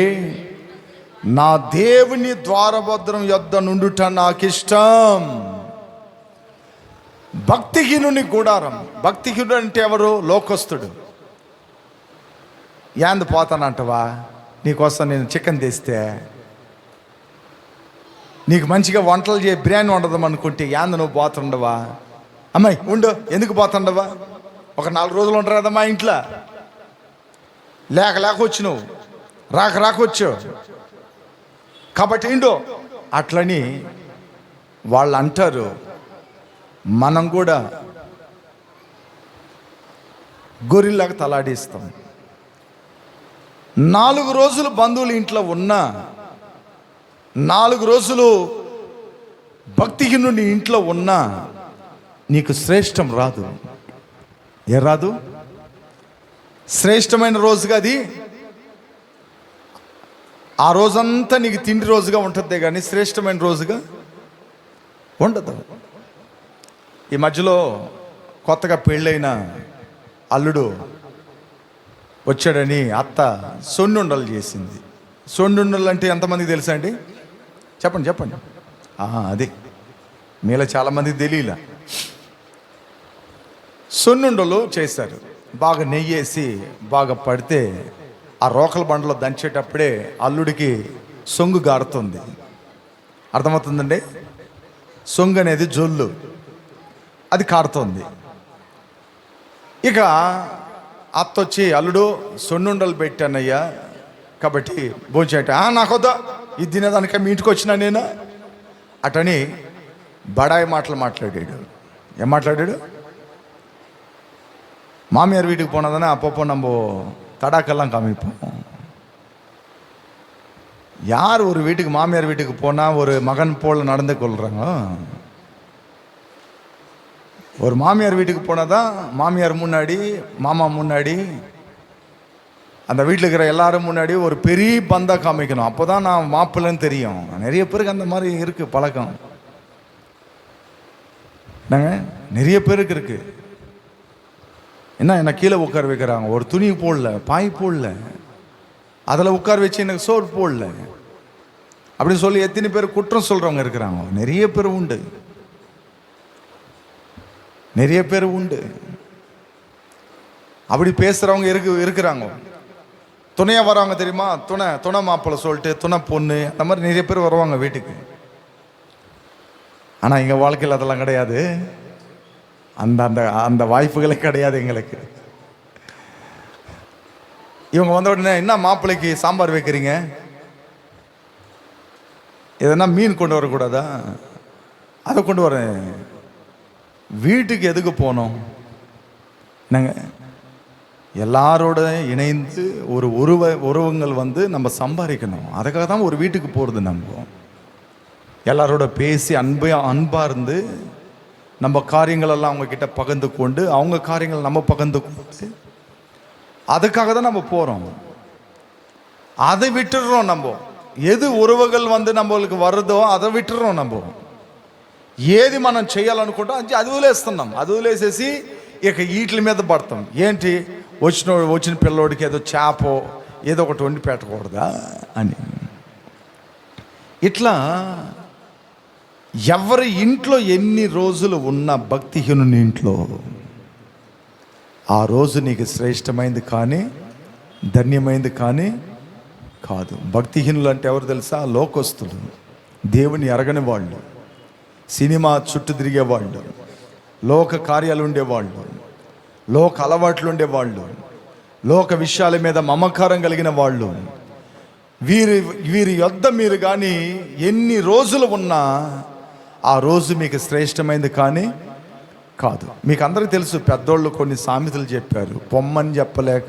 నా దేవుని ద్వారభద్రం యొద్ద నుండుట నాకిష్టం. భక్తిహీనుని గుడారం. భక్తిహీనుడు అంటే ఎవరు? లోకస్తుడు. యాంది పోతానంటవా, నీకోసం నేను చికెన్ తెస్తే నీకు మంచిగా వంటలు బిర్యానీ వండదాం అనుకుంటే యాంద నువ్వు పోతుండవా? అమ్మాయి ఉండు, ఎందుకు పోతుండవా? ఒక 4 రోజులు ఉంటారు కదమ్మా ఇంట్లో. లేకొచ్చు, నువ్వు రాకొచ్చు కాబట్టి ఇండో అట్లని వాళ్ళు అంటారు. మనం కూడా గొర్రెలాగా తలాడిస్తాం. 4 రోజులు బంధువులు ఇంట్లో ఉన్నా, 4 రోజులు భక్తిహీనుడి ఇంట్లో ఉన్నా నీకు శ్రేష్టం రాదు. ఏ రాదు? శ్రేష్టమైన రోజుగా అది ఆ రోజంతా నీకు తిండి రోజుగా ఉంటుంది కానీ శ్రేష్టమైన రోజుగా ఉండదు. ఈ మధ్యలో కొత్తగా పెళ్ళైన అల్లుడు వచ్చాడని అత్త సొన్నుండలు చేసింది. సొన్నుండలు అంటే ఎంతమందికి తెలుసా అండి? చెప్పండి. అదే మీలో చాలామందికి తెలియలా. సొన్నుండలు చేశారు. బాగా నెయ్యేసి బాగా పడితే ఆ రోకల బండలో దంచేటప్పుడే అల్లుడికి సొంగు గారుతుంది. అర్థమవుతుందండి? సొంగు అనేది జొల్లు, అది కారుతుంది. ఇక అత్తొచ్చి, అల్లుడు సొన్నుండలు పెట్టానయ్యా కాబట్టి భోంచేట. నాకొద్దా, ఇది తినేదానిక మీ ఇంటికి వచ్చినా నేను అటని బడాయి మాటలు మాట్లాడాడు. ఏం మాట్లాడాడు? மாமியார் வீட்டுக்கு போனால் தானே அப்பப்போ நம்ம தடாக்கெல்லாம் காமிப்போம். யார் ஒரு வீட்டுக்கு மாமியார் வீட்டுக்கு போனால் ஒரு மகன் போல் நடந்து கொள்கிறாங்க? ஒரு மாமியார் வீட்டுக்கு போனால் தான் மாமியார் முன்னாடி, மாமா முன்னாடி, அந்த வீட்டில் இருக்கிற எல்லாரும் முன்னாடி ஒரு பெரிய பந்தா காமிக்கணும். அப்போ தான் நான் மாப்பிள்ளைன்னு தெரியும். நிறைய பேருக்கு அந்த மாதிரி இருக்குது பழக்கம். நாங்கள் நிறைய பேருக்கு இருக்குது. என்ன கீழே உட்கார வைக்கிறாங்க, ஒரு துணி போடல, பாய் போடல, அதில் உட்கார வச்சு எனக்கு சோறு போடல அப்படின்னு சொல்லி எத்தனை பேர் குற்றம் சொல்கிறவங்க இருக்கிறாங்க. நிறைய பேர் உண்டு. அப்படி பேசுகிறவங்க இருக்கிறாங்க. துணையாக வருவாங்க தெரியுமா? துணை மாப்பிள்ளை சொல்லிட்டு துணை பொண்ணு, அந்த மாதிரி நிறைய பேர் வருவாங்க வீட்டுக்கு. ஆனால் எங்கள் வாழ்க்கையில் அதெல்லாம் கிடையாது. அந்த அந்த அந்த வாய்ப்புகளே கிடையாது எங்களுக்கு. இவங்க வந்த உடனே, என்ன மாப்பிள்ளைக்கு சாம்பார் வைக்கிறீங்க, எதனா மீன் கொண்டு வரக்கூடாதா? அதை கொண்டு வரேன். வீட்டுக்கு எதுக்கு போனோம்? நாங்கள் எல்லாரோட இணைந்து ஒரு உறவுங்கள் நம்ம சம்பாதிக்கணும். அதுக்காக தான் ஒரு வீட்டுக்கு போகிறது. நம்ம எல்லாரோட பேசி அன்பாக இருந்து நம்ம காரியங்களெல்லாம் அவங்கக்கிட்ட பகிர்ந்து கொண்டு, அவங்க காரியங்கள் நம்ம பகிர்ந்து கொண்டு, அதுக்காக தான் நம்ம போகிறோம். அதை விட்டுடுறோம். நம்ம ఎదు ఉరువగల్ நம்மளுக்கு வருதோ அதை విట్టుర్రోం. நம்ம ఏది మనం చేయాలనుకుంటాం అది వదిలేస్తున్నాం. అది వదిలేసేసి ఇక వీటి మీద పడతాం. ఏంటి, వచ్చిన పిల్లోడికి ఏదో చేపో ఏదో ఒకటి వండి పెట్టకూడదా అని. ఇట్లా ఎవరి ఇంట్లో ఎన్ని రోజులు ఉన్న భక్తిహీనుని ఇంట్లో ఆ రోజు నీకు శ్రేష్టమైంది కానీ ధన్యమైంది కానీ కాదు. భక్తిహీనులు అంటే ఎవరు తెలుసా? లోకస్తులు, దేవుని ఎరగని వాళ్ళు, సినిమా చుట్టూ తిరిగేవాళ్ళు, లోక కార్యాలు ఉండేవాళ్ళు, లోక అలవాట్లు ఉండేవాళ్ళు, లోక విషయాల మీద మమకారం కలిగిన వాళ్ళు. వీరి యొద్ద మీరు కానీ ఎన్ని రోజులు ఉన్నా ఆ రోజు మీకు శ్రేష్టమైంది కానీ కాదు. మీకు అందరికీ తెలుసు, పెద్దోళ్ళు కొన్ని సామెతలు చెప్పారు. పొమ్మని చెప్పలేక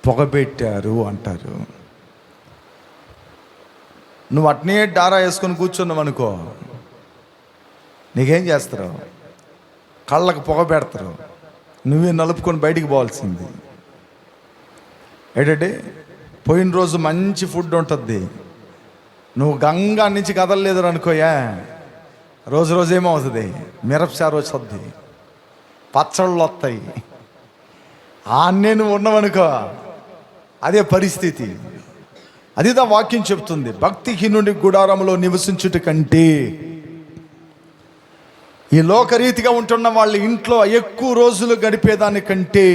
పొగబెట్టారు అంటారు. నువ్వు అట్నే డారా వేసుకొని కూర్చున్నావు అనుకో, నీకేం చేస్తారు? కళ్ళకు పొగ పెడతారు. నువ్వే నలుపుకొని బయటికి పోవాల్సింది. ఏంటంటే పోయిన రోజు మంచి ఫుడ్ ఉంటుంది, నువ్వు గంగా నుంచి కదలలేదు అనుకోయా, రోజు ఏమవుతుంది? మిరపసారు వస్తుంది, పచ్చళ్ళు వస్తాయి. ఆన్నే నువ్వు ఉన్నావనుకో అదే పరిస్థితి. అదిదా వాక్యం చెప్తుంది. భక్తిహీనుడి గుడారంలో నివసించుట కంటే ఈ లోకరీతిగా ఉంటున్న వాళ్ళ ఇంట్లో ఎక్కువ రోజులు గడిపేదానికంటే,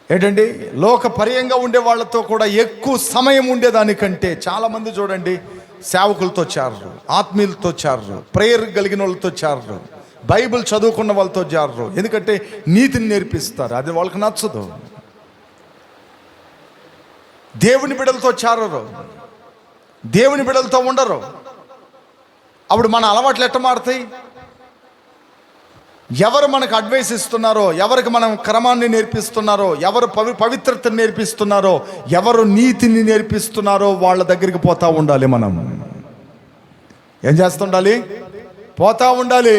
ఏంటండి, లోక పర్యంగా ఉండే వాళ్ళతో కూడా ఎక్కువ సమయం ఉండేదానికంటే. చాలామంది చూడండి, సేవకులతో చేరరు, ఆత్మీయులతో చేరరు, ప్రేయర్ కలిగిన వాళ్ళతో చేరరు, బైబిల్ చదువుకున్న వాళ్ళతో చేరరు. ఎందుకంటే నీతిని నేర్పిస్తారు, అది వాళ్ళకి నచ్చదు. దేవుని బిడ్డలతో చేరరు, దేవుని బిడ్డలతో ఉండరు. అప్పుడు మన అలవాట్లు ఎట్ట మారుతాయి? ఎవరు మనకు అడ్వైస్ ఇస్తున్నారో, ఎవరికి మనం క్రమాన్ని నేర్పిస్తున్నారో, ఎవరు పవిత్రతను నేర్పిస్తున్నారో, ఎవరు నీతిని నేర్పిస్తున్నారో వాళ్ళ దగ్గరికి పోతా ఉండాలి. మనం ఏం చేస్తుండాలి? పోతా ఉండాలి.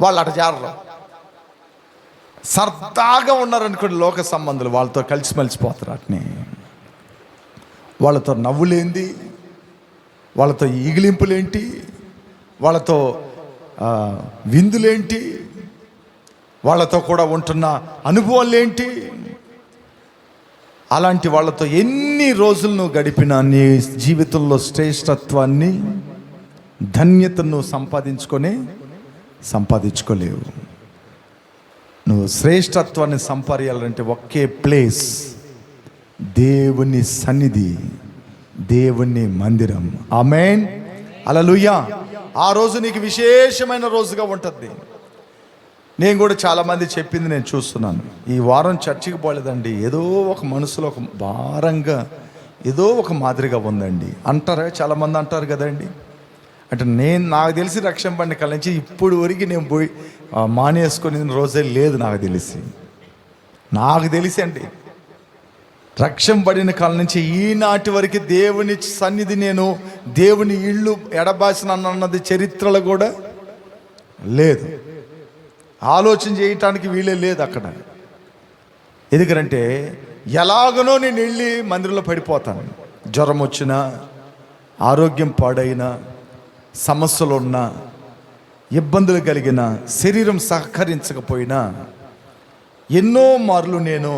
వాళ్ళు అట చేరరు. సరదాగా ఉన్నారనుకోండి లోక సంబంధులు, వాళ్ళతో కలిసిమెలిసిపోతారు. అట్నే వాళ్ళతో నవ్వులేంది, వాళ్ళతో ఈగిలింపులేంటి, వాళ్ళతో విందులేంటి, వాళ్ళతో కూడా ఉంటున్న అనుభవాలేంటి, అలాంటి వాళ్ళతో ఎన్ని రోజులు నువ్వు గడిపినా నీ జీవితంలో శ్రేష్టత్వాన్ని, ధన్యతను సంపాదించుకోలేవు. నువ్వు శ్రేష్టత్వాన్ని సంపాదించాలంటే ఒకే ప్లేస్, దేవుని సన్నిధి, దేవుని మందిరం. ఆమేన్, హల్లెలూయా. ఆ రోజు నీకు విశేషమైన రోజుగా ఉంటుంది. నేను కూడా చాలామంది చెప్పింది నేను చూస్తున్నాను. ఈ వారం చర్చికి పోలేదండి, ఏదో ఒక మనసులో ఒక భారంగా, ఏదో ఒక మాదిరిగా ఉందండి అంటారా? చాలామంది అంటారు కదండి. అంటే నాకు తెలిసి రక్షణ బండి కాల నుంచి ఇప్పుడు వరకు నేను పోయి మానేసుకొని రోజే లేదు. నాకు తెలిసి అండి, రక్షణ పడిన కాలం నుంచి ఈనాటి వరకు దేవుని సన్నిధి, నేను దేవుని ఇళ్ళు ఎడబాసినన్నది చరిత్రలో కూడా లేదు. ఆలోచన చేయటానికి వీలే లేదు అక్కడ. ఎందుకంటే ఎలాగనో నేను వెళ్ళి మందిరంలో పడిపోతాను. జ్వరం వచ్చినా, ఆరోగ్యం పాడైనా, సమస్యలున్నా, ఇబ్బందులు కలిగిన, శరీరం సహకరించకపోయినా ఎన్నో మార్లు నేను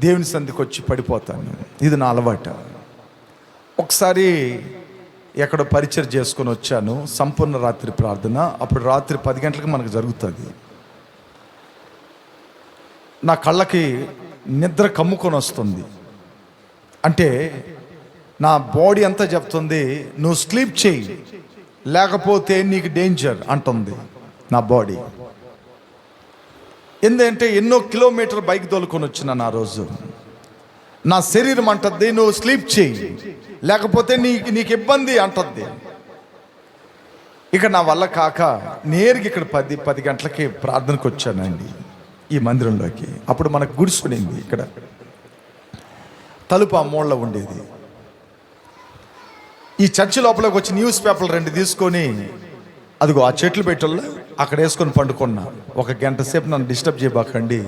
దేవుని సంధికి వచ్చి పడిపోతాను. ఇది నా అలవాటు. ఒకసారి ఎక్కడో పరిచయం చేసుకొని వచ్చాను, సంపూర్ణ రాత్రి ప్రార్థన. అప్పుడు రాత్రి 10 గంటలకు మనకు జరుగుతుంది. నా కళ్ళకి నిద్ర కమ్ముకొని వస్తుంది. అంటే నా బాడీ అంతా చెప్తుంది, నువ్వు స్లీప్ చేయి, లేకపోతే నీకు డేంజర్ అంటుంది నా బాడీ. ఎందుకంటే ఎన్నో కిలోమీటర్ బైక్ తోలుకొని వచ్చినాను ఆ రోజు. నా శరీరం అంటుంది, నువ్వు స్లీప్ చేయి, లేకపోతే నీకు ఇబ్బంది అంటుంది. ఇక నా వల్ల కాక నేరుగా ఇక్కడ 10 గంటలకి ప్రార్థనకు వచ్చానండి ఈ మందిరంలోకి. అప్పుడు మనకు గుడిసునింది, ఇక్కడ తలుపు ఆ మూలలో ఉండేది. ఈ చర్చి లోపలికి వచ్చి న్యూస్ పేపర్లు 2 తీసుకొని అదిగో ఆ చెట్లు పెట్టల్లో అక్కడ వేసుకొని పండుకున్నా. 1 గంట సేపు నన్ను డిస్టర్బ్ చేయబాకండి,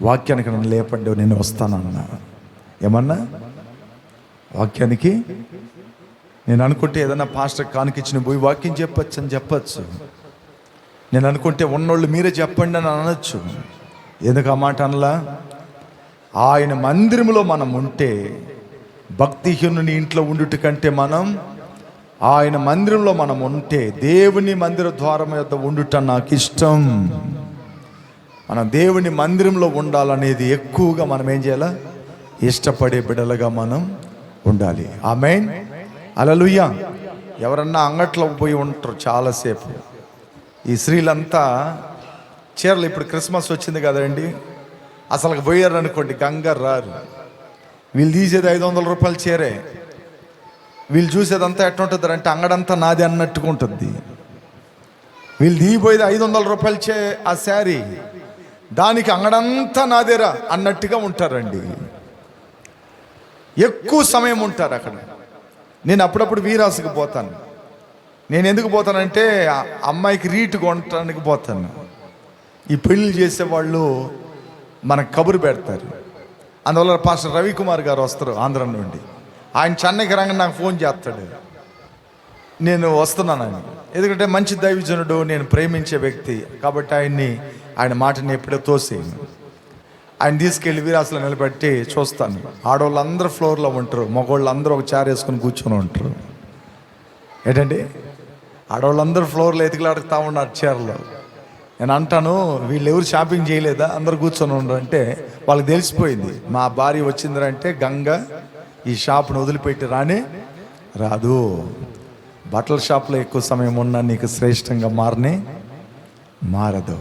వాక్యానికి నన్ను లేపండి, నేను వస్తానన్నా. ఏమన్నా వాక్యానికి నేను అనుకుంటే ఏదన్నా పాస్టర్ కానికిచ్చిన పోయి వాక్యం చెప్పచ్చు అని చెప్పచ్చు. నేను అనుకుంటే ఉన్నోళ్ళు మీరే చెప్పండి అని అనొచ్చు. ఎందుకు ఆ మాట అనలా? ఆయన మందిరంలో మనం ఉంటే, భక్తిహీనుని ఇంట్లో ఉండుట కంటే మనం ఆయన మందిరంలో మనం ఉంటే, దేవుని మందిర ద్వారం యొద్ద ఉండుట నాకు ఇష్టం. మనం దేవుని మందిరంలో ఉండాలనేది ఎక్కువగా మనం ఏం చేయాలా? ఇష్టపడే బిడ్డలుగా మనం ఉండాలి. ఆమేన్, హల్లెలూయా. ఎవరన్నా అంగట్లో పోయి ఉంటారు చాలాసేపు. ఈ స్త్రీలంతా చీరలు, ఇప్పుడు క్రిస్మస్ వచ్చింది కదండి, అసలు పోయారు అనుకోండి గంగ రారు. వీళ్ళు తీసేది 500 రూపాయల చీరే, వీళ్ళు చూసేదంతా ఎట్లుంటుంది అంటే అంగడంతా నాది అన్నట్టుగా ఉంటుంది. వీళ్ళు దిగిపోయేది 500 రూపాయల ఆ శారీ, దానికి అంగడంతా నాదేరా అన్నట్టుగా ఉంటారండి. ఎక్కువ సమయం ఉంటారు అక్కడ. నేను అప్పుడప్పుడు వీరాసుకు పోతాను. నేను ఎందుకు పోతానంటే అమ్మాయికి రీటు కొనటానికి పోతాను. ఈ పెళ్ళి చేసేవాళ్ళు మనకు కబురు పెడతారు. అందువల్ల పాస్టర్ రవికుమార్ గారు వస్తారు ఆంధ్ర నుండి. ఆయన చెన్నైకి రంగ నాకు ఫోన్ చేస్తాడు, నేను వస్తున్నానని. ఎందుకంటే మంచి దైవజనుడు, నేను ప్రేమించే వ్యక్తి కాబట్టి ఆయన మాటని ఎప్పుడో తోసేయను. ఆయన తీసుకెళ్ళి వీరాసులో నిలబెట్టి చూస్తాను. ఆడవాళ్ళందరూ ఫ్లోర్లో ఉంటారు, మగవాళ్ళందరూ ఒక చైర్ వేసుకొని కూర్చొని ఉంటారు. ఏంటండి, ఆడవాళ్ళందరూ ఫ్లోర్లో ఎతికిలాడుతూ ఉన్నారు చీరలో. నేను అంటాను, వీళ్ళు ఎవరు షాపింగ్ చేయలేదా, అందరు కూర్చొని ఉండరు అంటే వాళ్ళకి తెలిసిపోయింది. మా భార్య వచ్చిందంటే గంగ ఈ షాప్ను వదిలిపెట్టి రాని రాదు. బట్టల షాప్లో ఎక్కువ సమయం ఉన్నా నీకు శ్రేష్టంగా మారదు.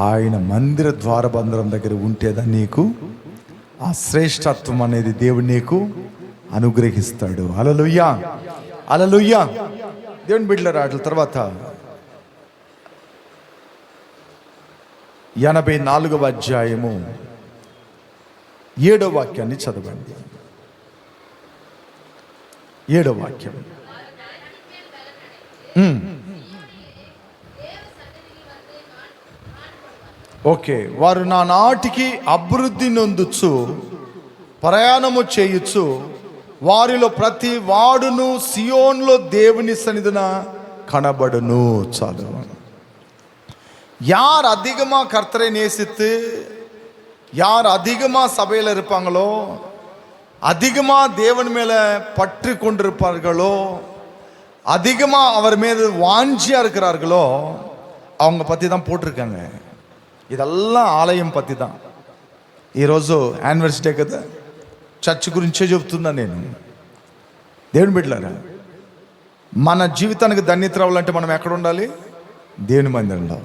ఆయన మందిర ద్వారబంధం దగ్గర ఉంటేదా నీకు ఆ శ్రేష్టత్వం అనేది దేవుడు నీకు అనుగ్రహిస్తాడు. హల్లెలూయా, హల్లెలూయా. దేవుని బిడ్డలారా, వాటి తర్వాత 84వ అధ్యాయము 7వ వాక్యాన్ని చదవండి. 7వ వాక్యం. ఓకే. వారు నా నాటికి అభివృద్ధి నొందుచు ప్రయాణము చేయొచ్చు, వారిలో ప్రతి వాడును సియోన్లో దేవుని సన్నిధిన కనబడును. చాలు. யார் அதிகமாக கர்த்தரை நேசித்து, யார் அதிகமாக சபையில் இருப்பாங்களோ, அதிகமாக தேவன் மேலே பற்றி கொண்டிருப்பார்களோ, அதிகமாக அவர் மீது வாஞ்சியாக இருக்கிறார்களோ, அவங்க பற்றி தான் போட்டிருக்காங்க. இதெல்லாம் ఆలయం పత్తి தான். ఈరోజు యానివర్సరీ కదా, చర్చ్ గురించే చెబుతున్నా నేను. దేవుని బిడ్డలారా, మన జీవితానికి ధన్యత రావాలంటే మనం ఎక్కడ ఉండాలి? దేవుని మందిరంలో.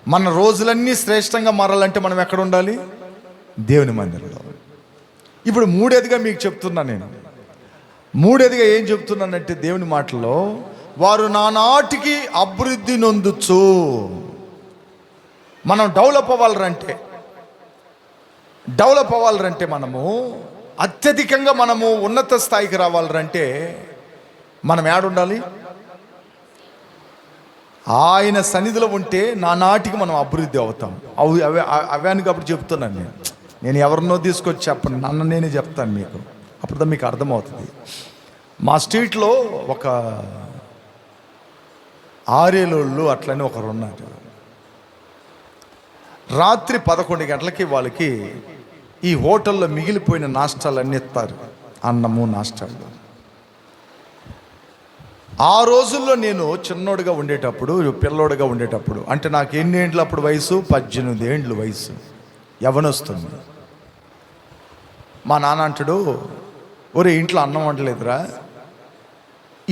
మన రోజులన్నీ శ్రేష్టంగా మారాలంటే మనం ఎక్కడ ఉండాలి? దేవుని మందిరంలో. ఇప్పుడు మూడేదిగా మీకు చెప్తున్నా నేను. మూడేదిగా ఏం చెప్తున్నానంటే, దేవుని మాటల్లో వారు నా నాటికి అభివృద్ధి నొందుచు. మనం డెవలప్ అవ్వాలంటే మనము అత్యధికంగా మనము ఉన్నత స్థాయికి రావాలంటే మనం ఏడుండాలి? ఆయన సన్నిధిలో ఉంటే నా నాటికి మనం అభివృద్ధి అవుతాం. అవ్యానికి అప్పుడు చెప్తున్నాను నేను ఎవరినో తీసుకొచ్చి చెప్పను, నన్ను నేనే చెప్తాను మీకు. అప్పుడు మీకు అర్థమవుతుంది. మా స్ట్రీట్లో ఒక 6 ఏళ్ళు అట్లనే ఒకరు ఉన్నారు. రాత్రి 11 గంటలకి వాళ్ళకి ఈ హోటల్లో మిగిలిపోయిన నాష్టాలన్నీ ఇస్తారు, అన్నము నాష్టాలు. ఆ రోజుల్లో నేను చిన్నోడుగా ఉండేటప్పుడు, పిల్లోడుగా ఉండేటప్పుడు, అంటే నాకు ఎన్ని ఏండ్లు అప్పుడు వయసు? 18 ఏండ్లు వయసు, యవ్వనొస్తుంది. మా నాన్న అంటాడు, ఒరే ఇంట్లో అన్నం వండలేదురా,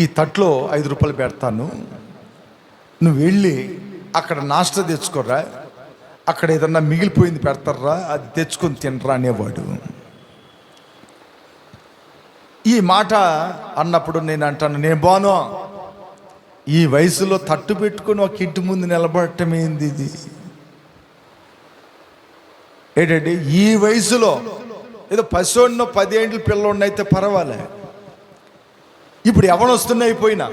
ఈ తట్లో 5 రూపాయలు పెడతాను, నువ్వు వెళ్ళి అక్కడ నాష్ట తెచ్చుకోరా, అక్కడ ఏదన్నా మిగిలిపోయింది పెడతారా, అది తెచ్చుకొని తినరా అనేవాడు. ఈ మాట అన్నప్పుడు నేను అంటాను, నేను బాను, ఈ వయసులో తట్టు పెట్టుకొని ఒక ఇంటి ముందు నిలబడటం ఏంది ఇది? ఏంటంటే ఈ వయసులో ఏదో పశువున్నో 10 ఏండ్ల పిల్లోడిని అయితే పర్వాలే, ఇప్పుడు ఎవనొస్తున్న అయిపోయినా,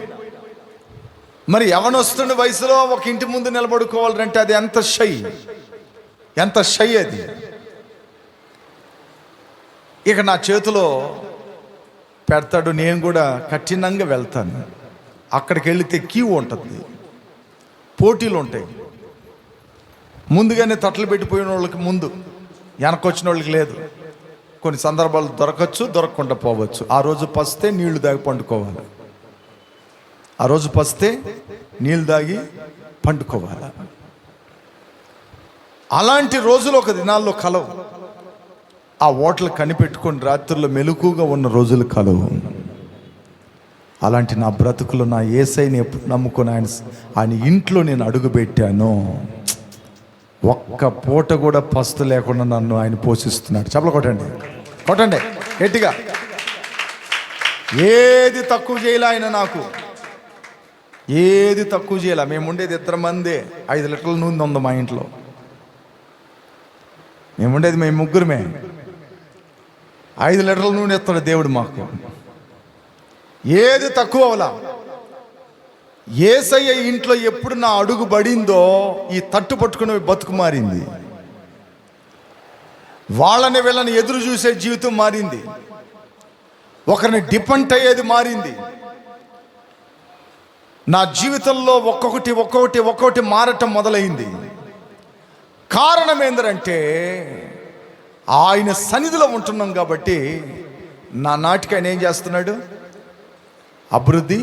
మరి ఎవనొస్తున్న వయసులో ఒక ఇంటి ముందు నిలబడుకోవాలంటే అది ఎంత షై అది. ఇక నా చేతిలో పెడతాడు, నేను కూడా కఠినంగా వెళ్తాను. అక్కడికి వెళితే క్యూ ఉంటుంది, పోటీలు ఉంటాయి. ముందుగానే తట్లు పెట్టిపోయిన వాళ్ళకి ముందు, వెనకొచ్చిన వాళ్ళకి లేదు. కొన్ని సందర్భాలు దొరకచ్చు, దొరకకుండా పోవచ్చు. ఆ రోజు పస్తే నీళ్లు దాగి పండుకోవాలి, ఆ రోజు పస్తే నీళ్ళు దాగి పండుకోవాలి. అలాంటి రోజులు ఒక దినాల్లో కలవు. ఆ ఓట్లు కనిపెట్టుకొని రాత్రుల్లో మెలకుగా ఉన్న రోజులు కలవు. అలాంటి నా బ్రతుకులు, నా యేసయ్యని ఎప్పుడు నమ్ముకొని ఆయన ఇంట్లో నేను అడుగు పెట్టాను, ఒక్క పూట కూడా పస్తు లేకుండా నన్ను ఆయన పోషిస్తున్నాడు. చెప్పలు కొట్టండి గట్టిగా. ఏది తక్కువ చేయలే ఆయన నాకు, ఏది తక్కువ చేయలే. మేము ఉండేది 2 మందే, 5 లీటర్ల నూనె ఉంది మా ఇంట్లో. మేము ముగ్గురమే. 5 లీటర్ల నూనె ఇస్తాడు దేవుడు మాకు. ఏది తక్కువ అవలా. యేసయ్య ఇంట్లో ఎప్పుడు నా అడుగు పడిందో ఈ తట్టు పట్టుకునే బతుకు మారింది. వీళ్ళని ఎదురు చూసే జీవితం మారింది. ఒకరిని డిపెండ్ అయ్యేది మారింది. నా జీవితంలో ఒక్కొక్కటి మారటం మొదలైంది. కారణం ఏంటంటే ఆయన సన్నిధిలో ఉంటున్నాం కాబట్టి నా నాటికి ఆయన ఏం చేస్తున్నాడు? అభివృద్ధి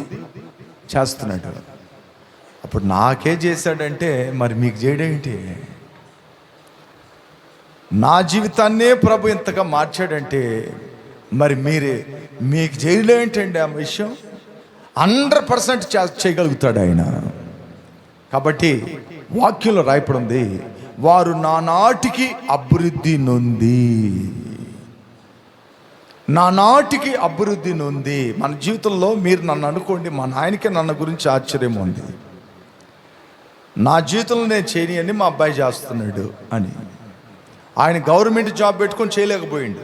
చేస్తున్నాడు. అప్పుడు నాకే చేశాడంటే మరి మీకు చేయడేంటి? నా జీవితాన్నే ప్రభు ఇంతగా మార్చాడంటే మరి మీకు చేయలేంటండి ఆ విషయం? 100% చేయగలుగుతాడు ఆయన. కాబట్టి వాక్యంలో రాయపడి ఉంది, వారు నానాటికి అభివృద్ధి నొంది. నానాటికి అభివృద్ధి నొంది. మన జీవితంలో మీరు నన్ను అనుకోండి, మా నాయనకే నన్ను గురించి ఆశ్చర్యం ఉంది. నా జీవితంలో నేను చేయని అని మా అబ్బాయి చేస్తున్నాడు అని. ఆయన గవర్నమెంట్ జాబ్ పెట్టుకొని చేయలేకపోయిండు.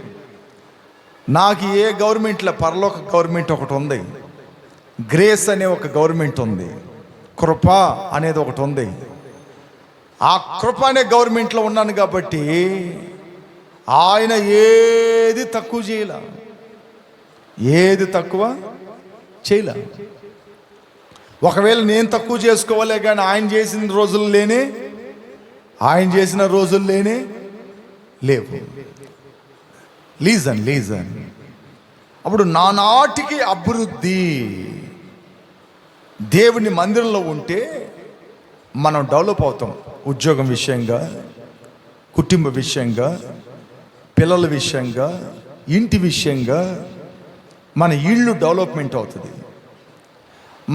నాకు ఏ గవర్నమెంట్లో, పరలోక గవర్నమెంట్ ఒకటి ఉంది, గ్రేస్ అనే ఒక గవర్నమెంట్ ఉంది, కృప అనేది ఒకటి ఉంది. ఆ కృప అనే గవర్నమెంట్లో ఉన్నాను కాబట్టి ఆయన ఏది తక్కువ చేయలే, ఏది తక్కువ చేయలే. ఒకవేళ నేను తక్కువ చేసుకోవాలే కానీ ఆయన చేసిన రోజులు లేవు. లీజన్ అప్పుడు నానాటికి అభివృద్ధి. దేవుని మందిరంలో ఉంటే మనం డెవలప్ అవుతాం. ఉద్యోగం విషయంగా, కుటుంబ విషయంగా, పిల్లల విషయంగా, ఇంటి విషయంగా మన ఇల్లు డెవలప్మెంట్ అవుతుంది.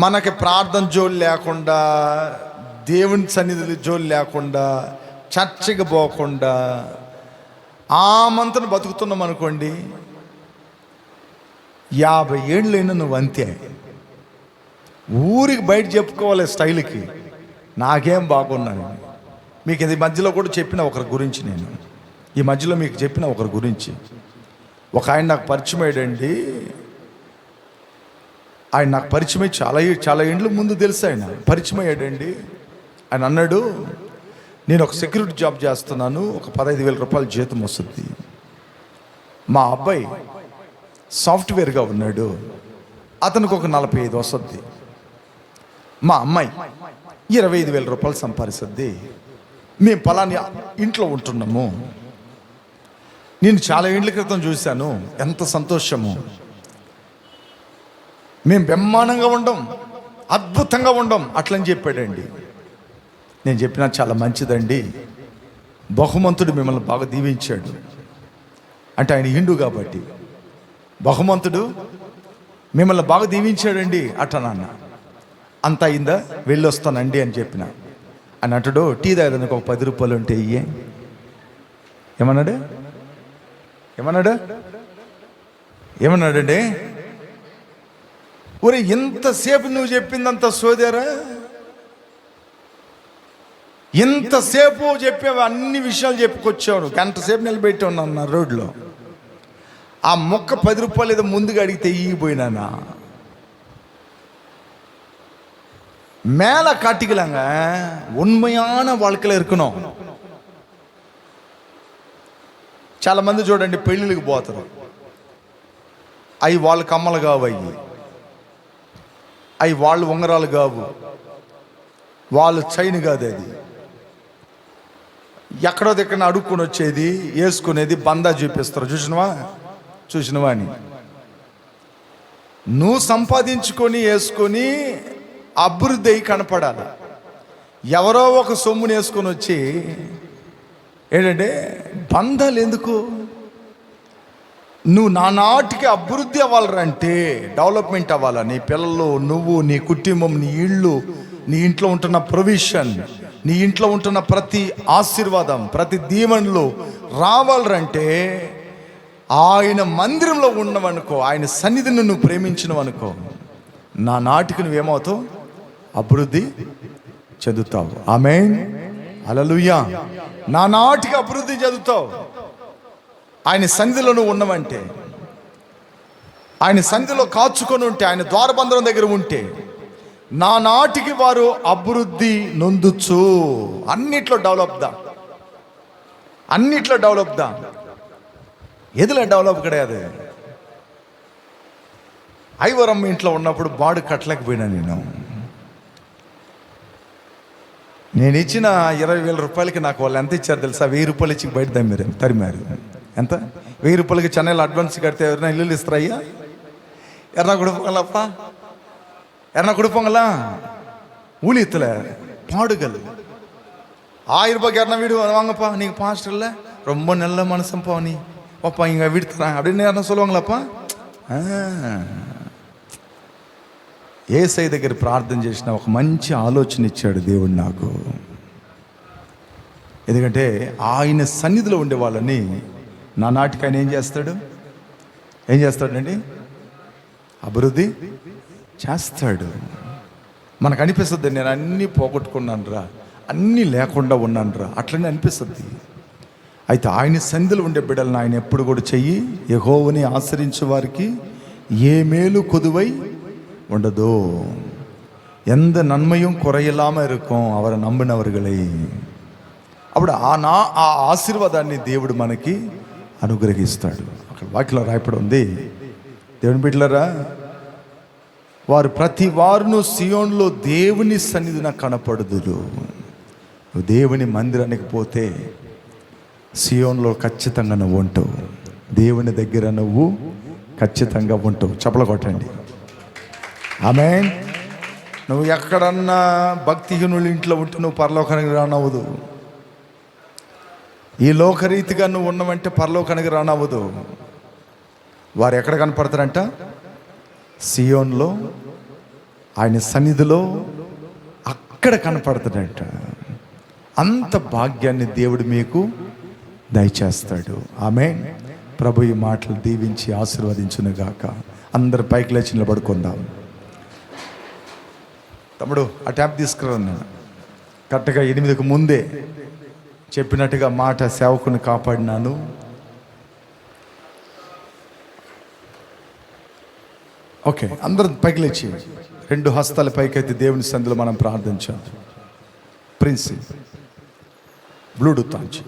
మనకి ప్రార్థన జోలు లేకుండా, దేవుని సన్నిధి జోలు లేకుండా, చర్చకి పోకుండా ఆమంతను బతుకుతున్నాం అనుకోండి, 50 ఏళ్ళైనా నువ్వు అంతే. ఊరికి బయట చెప్పుకోవాలి స్టైల్కి, నాకేం బాగున్నాను. మీకు ఇది మధ్యలో కూడా చెప్పిన ఒకరి గురించి, ఈ మధ్యలో మీకు చెప్పిన ఒకరి గురించి. ఒక ఆయన నాకు పరిచయం అయ్యాడండి. ఆయన నాకు పరిచయం అయ్యి చాలా ఏండ్ల ముందు తెలుసు. ఆయన పరిచయం అయ్యాడండి. ఆయన అన్నాడు, నేను ఒక సెక్యూరిటీ జాబ్ చేస్తున్నాను, ఒక 15,000 రూపాయల జీతం వస్తుంది. మా అబ్బాయి సాఫ్ట్వేర్గా ఉన్నాడు, అతనికి ఒక 45 వస్తుంది. మా అమ్మాయి 25,000 రూపాయలు సంపాదిస్తుంది. మేము పలాని ఇంట్లో ఉంటున్నాము. నేను చాలా ఏళ్ళ క్రితం చూశాను, ఎంత సంతోషము. మేము బ్రహ్మాండంగా ఉండం, అద్భుతంగా ఉండం అట్లని చెప్పాడండి. నేను చెప్పినా చాలా మంచిదండి, బహుమంతుడు మిమ్మల్ని బాగా దీవించాడు అంటే, ఆయన హిందూ కాబట్టి బహుమంతుడు మిమ్మల్ని బాగా దీవించాడండి అట్టనన్న. అంత అయిందా, వెళ్ళొస్తానండి అని చెప్పిన. అని అంటాడు, టీ తాగడానికి ఒక 10 రూపాయలు ఉంటే ఇయ్యే. ఏమన్నాడండి? ఒరే, ఎంతసేపు నువ్వు చెప్పిందంత సోదారా, ఎంతసేపు చెప్పావు, అన్ని విషయాలు చెప్పుకొచ్చావు, గంట సేపు నిలబెట్టి ఉన్నాను నా రోడ్లో. ఆ మొక్క 10 రూపాయలు ఏదో ముందుగా అడిగితే ఇగిపోయినానా? மேலே காட்டிக்கலாங்க, உண்மையான வாழ்க்கையில் இருக்கணும். చాలా మంది చూడండి, పెళ్ళిళ్ళకి పోతారు, అవి వాళ్ళ కమ్మలు కావు, అవి వాళ్ళు ఉంగరాలు కావు, వాళ్ళు చైన్ కాదు, అది ఎక్కడో దగ్గర అడుక్కొని వచ్చేది, వేసుకునేది, బందా చూపిస్తారు. చూసినవా అని నువ్వు సంపాదించుకొని వేసుకొని అభివృద్ధి అయి కనపడాలి. ఎవరో ఒక సొమ్ముని వేసుకొని వచ్చి ఏంటంటే బంధాలు ఎందుకు? నువ్వు నానాటికి అభివృద్ధి అవ్వాలంటే, డెవలప్మెంట్ అవ్వాలా, నీ పిల్లలు, నువ్వు, నీ కుటుంబం, నీ ఇళ్ళు, నీ ఇంట్లో ఉంటున్న ప్రొవిషన్, నీ ఇంట్లో ఉంటున్న ప్రతి ఆశీర్వాదం, ప్రతి దీవెనలు రావాలంటే ఆయన మందిరంలో ఉన్నవనుకో, ఆయన సన్నిధిని నువ్వు ప్రేమించినవనుకో, నా నాటికి నువ్వేమవుతావు? అభివృద్ధి చెందుతావు. ఆమేన్, హల్లెలూయా. నా నాటికి అభివృద్ధి చెందుతావు. ఆయన సన్నిధిలో నువ్వు ఉన్నవంటే, ఆయన సన్నిధిలో కాచుకొని ఉంటే, ఆయన ద్వారబంధం దగ్గర ఉంటే, నా నాటికి వారు అభివృద్ధి నొందుచు. అన్నిట్లో డెవలప్ దా. ఎదుల డెవలప్ கிடையாது. ఐవరమ్మ ఇంట్లో ఉన్నప్పుడు బాడు కట్టలేకపోయినా. నేను ఇచ్చిన 20,000 రూపాయలకి నాకు వాళ్ళు ఎంత ఇచ్చారు తెలుసా? 1000 రూపాయలు ఇచ్చి బయట తరిమారు. ఎంత? 1000 రూపాయలకి చెన్నైలో అడ్వాన్స్ కడితే ఎవరైనా ఇల్లు ఇస్తారయ్యా? ఎర్నా కుడుపొంగలా ஊழியத்தில் பாடுகள் 1000 ரூபாய்க்கு யாருனா வீடு வாங்கப்பா, நீங்கள் பாஸ்டர் இல்லை, ரொம்ப நல்ல மனுஷன்ப்பா, நீ ఒప్ప ఇంకా విడతారా அப்படின்னு யாரும் சொல்லுவாங்களாப்பா? యేసయ్య దగ్గర ప్రార్థన చేసిన ఒక మంచి ఆలోచన ఇచ్చాడు దేవుడు నాకు. ఎందుకంటే ఆయన సన్నిధిలో ఉండే వాళ్ళని నానాటికి ఆయన ఏం చేస్తాడండి? అభివృద్ధి చేస్తాడు. మనకు అనిపిస్తుంది నేను అన్నీ పోగొట్టుకున్నాను రా, అన్నీ లేకుండా ఉన్నాను రా, అట్లనే అనిపిస్తుంది. అయితే ఆయన సన్నిధిలో ఉండే బిడ్డలను ఆయన ఎప్పుడు కూడా చెయ్యి యెహోవాని ఆశ్రయించే వారికి ఏ మేలు కొదువై ఉండదో, எந்த நன்மையும் குறையில்லாமல் இருக்கும் அவரை நம்பினவர்களை. అప్పుడు ఆ ఆశీర్వాదాన్ని దేవుడు మనకి అనుగ్రహిస్తాడు. అక్కడ వాక్యంలో రాయపడి ఉంది, దేవుని బిడ్డలారా, వారు ప్రతి వారును సియోన్లో దేవుని సన్నిధిన కనపడుదురు. నువ్వు దేవుని మందిరానికి పోతే సియోన్లో ఖచ్చితంగా నువ్వు ఉంటావు, దేవుని దగ్గర నువ్వు ఖచ్చితంగా ఉంటావు. చప్పలు కొట్టండి. ఆమేన్. నువ్వు ఎక్కడన్నా భక్తిహీనుల ఇంట్లో ఉంటే నువ్వు పరలోకానికి రానవ్వదు. ఈ లోకరీతిగా నువ్వు ఉన్నావంటే పరలోకానికి రానవ్వదు. వారు ఎక్కడ కనపడతారంట? సియోన్లో, ఆయన సన్నిధిలో అక్కడ కనపడతాడంట. అంత భాగ్యాన్ని దేవుడు మీకు దయచేస్తాడు. ఆమేన్. ప్రభు ఈ మాటలు దీవించి ఆశీర్వదించును గాక. అందరు పైకి లేచి నిలబడుకుందాం. తమ్ముడు ఆ ట్యాప్ తీసుకురాను. కరెక్ట్గా 8కి ముందే చెప్పినట్టుగా మాట సేవకుని కాపాడినాను. ఓకే, అందరూ పైకి లేచి 2 హస్తాల పైకైతే దేవుని సన్నిధిలో మనం ప్రార్థించాం. ప్రిన్స్ బ్లూటూత్ ఆంచి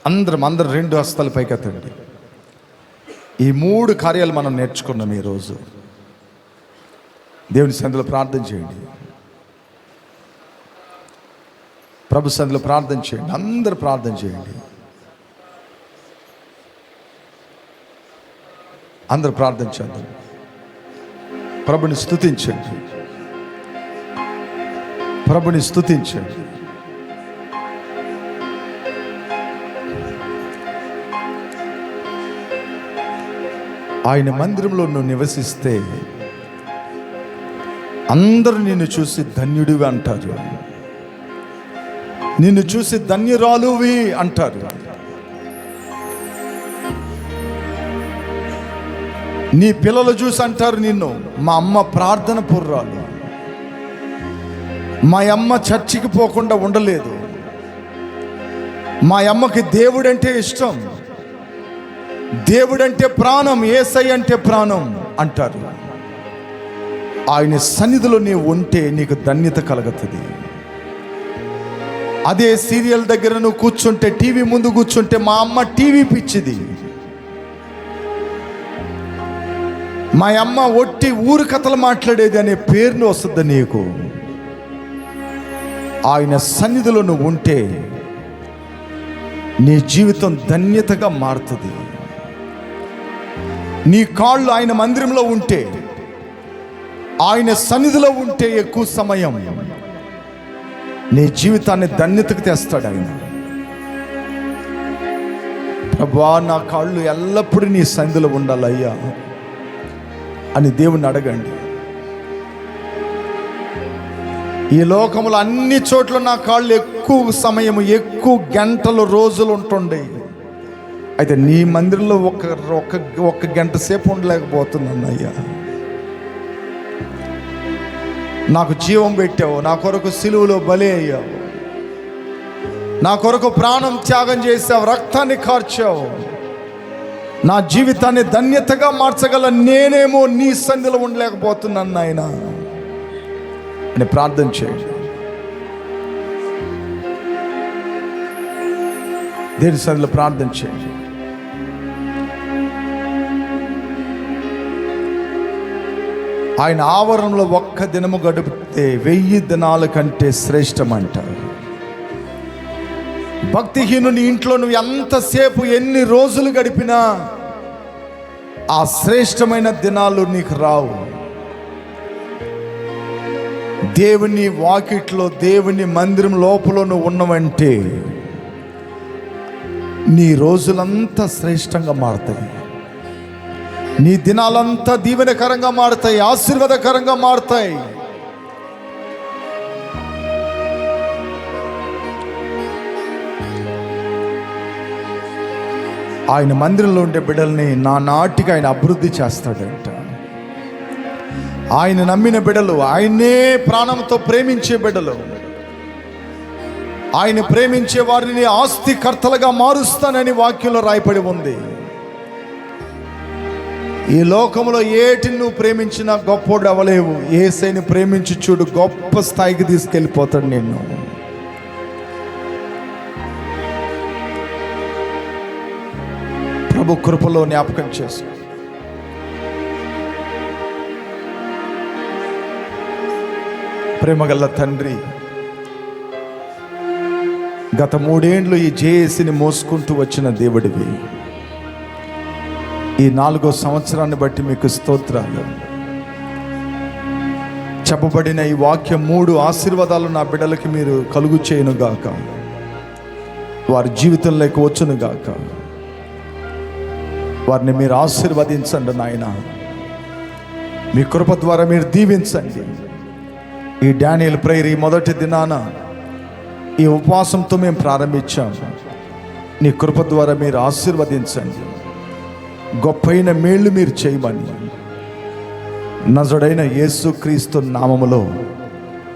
అందరూ 2 హస్తాల పైకెత్తండి. ఈ 3 కార్యాలు మనం నేర్చుకున్నాం ఈరోజు. దేవుని సన్నిధిలో ప్రార్థన చేయండి, ప్రభు సన్నిధిలో ప్రార్థన చేయండి, అందరూ ప్రార్థన చేయండి, అందరూ ప్రార్థన చేద్దాం. ప్రభుని స్తుతించండి, ప్రభుని స్తుతించండి. ఆయన మందిరంలో నువ్వు నివసిస్తే అందరూ నిన్ను చూసి ధన్యుడివి అంటారు, నిన్ను చూసి ధన్యురాలువి అంటారు. నీ పిల్లలు చూసి అంటారు నిన్ను, మా అమ్మ ప్రార్థన పుర్రాలు, మా అమ్మ చర్చికి పోకుండా ఉండలేదు, మా అమ్మకి దేవుడంటే ఇష్టం, దేవుడంటే ప్రాణం, యేసయ్య అంటే ప్రాణం అంటారు. ఆయన సన్నిధిలో నీవు ఉంటే నీకు ధన్యత కలుగుతుంది. అదే సీరియల్ దగ్గర నువ్వు కూర్చుంటే, టీవీ ముందు కూర్చుంటే, మా అమ్మ టీవీ పిచ్చిది, మా అమ్మ ఒట్టి ఊరు కథలు మాట్లాడేది అనే పేరును వస్తుంది నీకు. ఆయన సన్నిధిలో నువ్వు ఉంటే నీ జీవితం ధన్యతగా మారుతుంది. నీ కాళ్ళు ఆయన మందిరంలో ఉంటే, ఆయన సన్నిధిలో ఉంటే ఎక్కువ సమయం నీ జీవితాన్ని ధన్యతకు తెస్తాడు ఆయన. ప్రభువా, నా కాళ్ళు ఎల్లప్పుడూ నీ సన్నిధిలో ఉండాలయ్యా అని దేవుణ్ణి అడగండి. ఈ లోకంలో అన్ని చోట్ల నా కాళ్ళు ఎక్కువ సమయం, ఎక్కువ గంటలు, రోజులు ఉంటుండే. అయితే నీ మందిరంలో ఒక గంట సేపు ఉండలేకపోతున్నాను అయ్యా. నాకు జీవం పెట్టావు, నా కొరకు సిలువలో బలి అయ్యావు, నా కొరకు ప్రాణం త్యాగం చేసావు, రక్తాన్ని కార్చావు, నా జీవితాన్ని ధన్యతగా మార్చగల నేనేమో నీ సన్నిధిలో ఉండలేకపోతున్నాను నాయనా అని ప్రార్థన చేయండి. దేవుని సన్నిధిలో ప్రార్థన చేయండి. ఆయన ఆవరణలో ఒక్క దినము గడిపితే 1000 దినాల కంటే శ్రేష్టం అంటారు. భక్తిహీనుని ఇంట్లో నువ్వు ఎంతసేపు, ఎన్ని రోజులు గడిపినా ఆ శ్రేష్టమైన దినాలు నీకు రావు. దేవుని వాకిట్లో, దేవుని మందిరం లోపల నువ్వు ఉన్నవంటే నీ రోజులంతా శ్రేష్టంగా మారుతాయి. నీ దినాలంతా దీవెనకరంగా మారుతాయి, ఆశీర్వాదకరంగా మారుతాయి. ఆయన మందిరంలో ఉండే బిడ్డల్ని నాటికి ఆయన అభివృద్ధి చేస్తాడంట. ఆయన నమ్మిన బిడ్డలు, ఆయన్నే ప్రాణంతో ప్రేమించే బిడ్డలు, ఆయన ప్రేమించే వారిని ఆస్తికర్తలుగా మారుస్తానని వాక్యంలో రాయపడి ఉంది. ఈ లోకంలో ఏటిని నువ్వు ప్రేమించినా గొప్పోడు అవ్వలేవు. యేసయ్యని ప్రేమించి చూడు, గొప్ప స్థాయికి తీసుకెళ్ళిపోతాడు నిన్ను. ప్రభు కృపలో జ్ఞాపకం చేసు. ప్రేమగల్ల తండ్రి, గత 3 ఏండ్లు ఈ జేఏసీని మోసుకుంటూ వచ్చిన దేవుడివి. ఈ 4వ సంవత్సరాన్ని బట్టి మీకు స్తోత్రాలు. చెప్పబడిన ఈ వాక్యం 3 ఆశీర్వాదాలు నా బిడ్డలకి మీరు కలుగు చేయనుగాక, వారి జీవితంలోకి వచ్చునుగాక. వారిని మీరు ఆశీర్వదించండి నాయన. మీ కృప ద్వారా మీరు దీవించండి. ఈ డానియల్ ప్రేయర్ ఈ మొదటి దినాన ఈ ఉపవాసంతో మేము ప్రారంభించాము. నీ కృప ద్వారా మీరు ఆశీర్వదించండి. గొప్పైన మేళ్ళు మీరు చేయమని నజరుడైన యేసుక్రీస్తు నామములో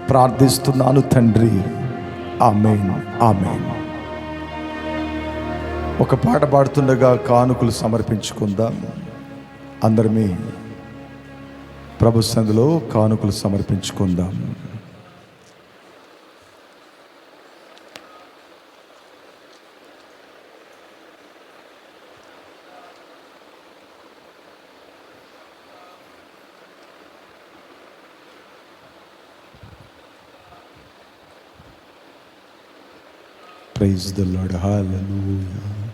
ప్రార్థిస్తున్నాను తండ్రి. ఆమేన్, ఆమేన్. ఒక పాట పాడుతుండగా కానుకలు సమర్పించుకుందాం. అందరమీ ప్రభు సన్నిధిలో కానుకలు సమర్పించుకుందాం. Praise the Lord. Hallelujah.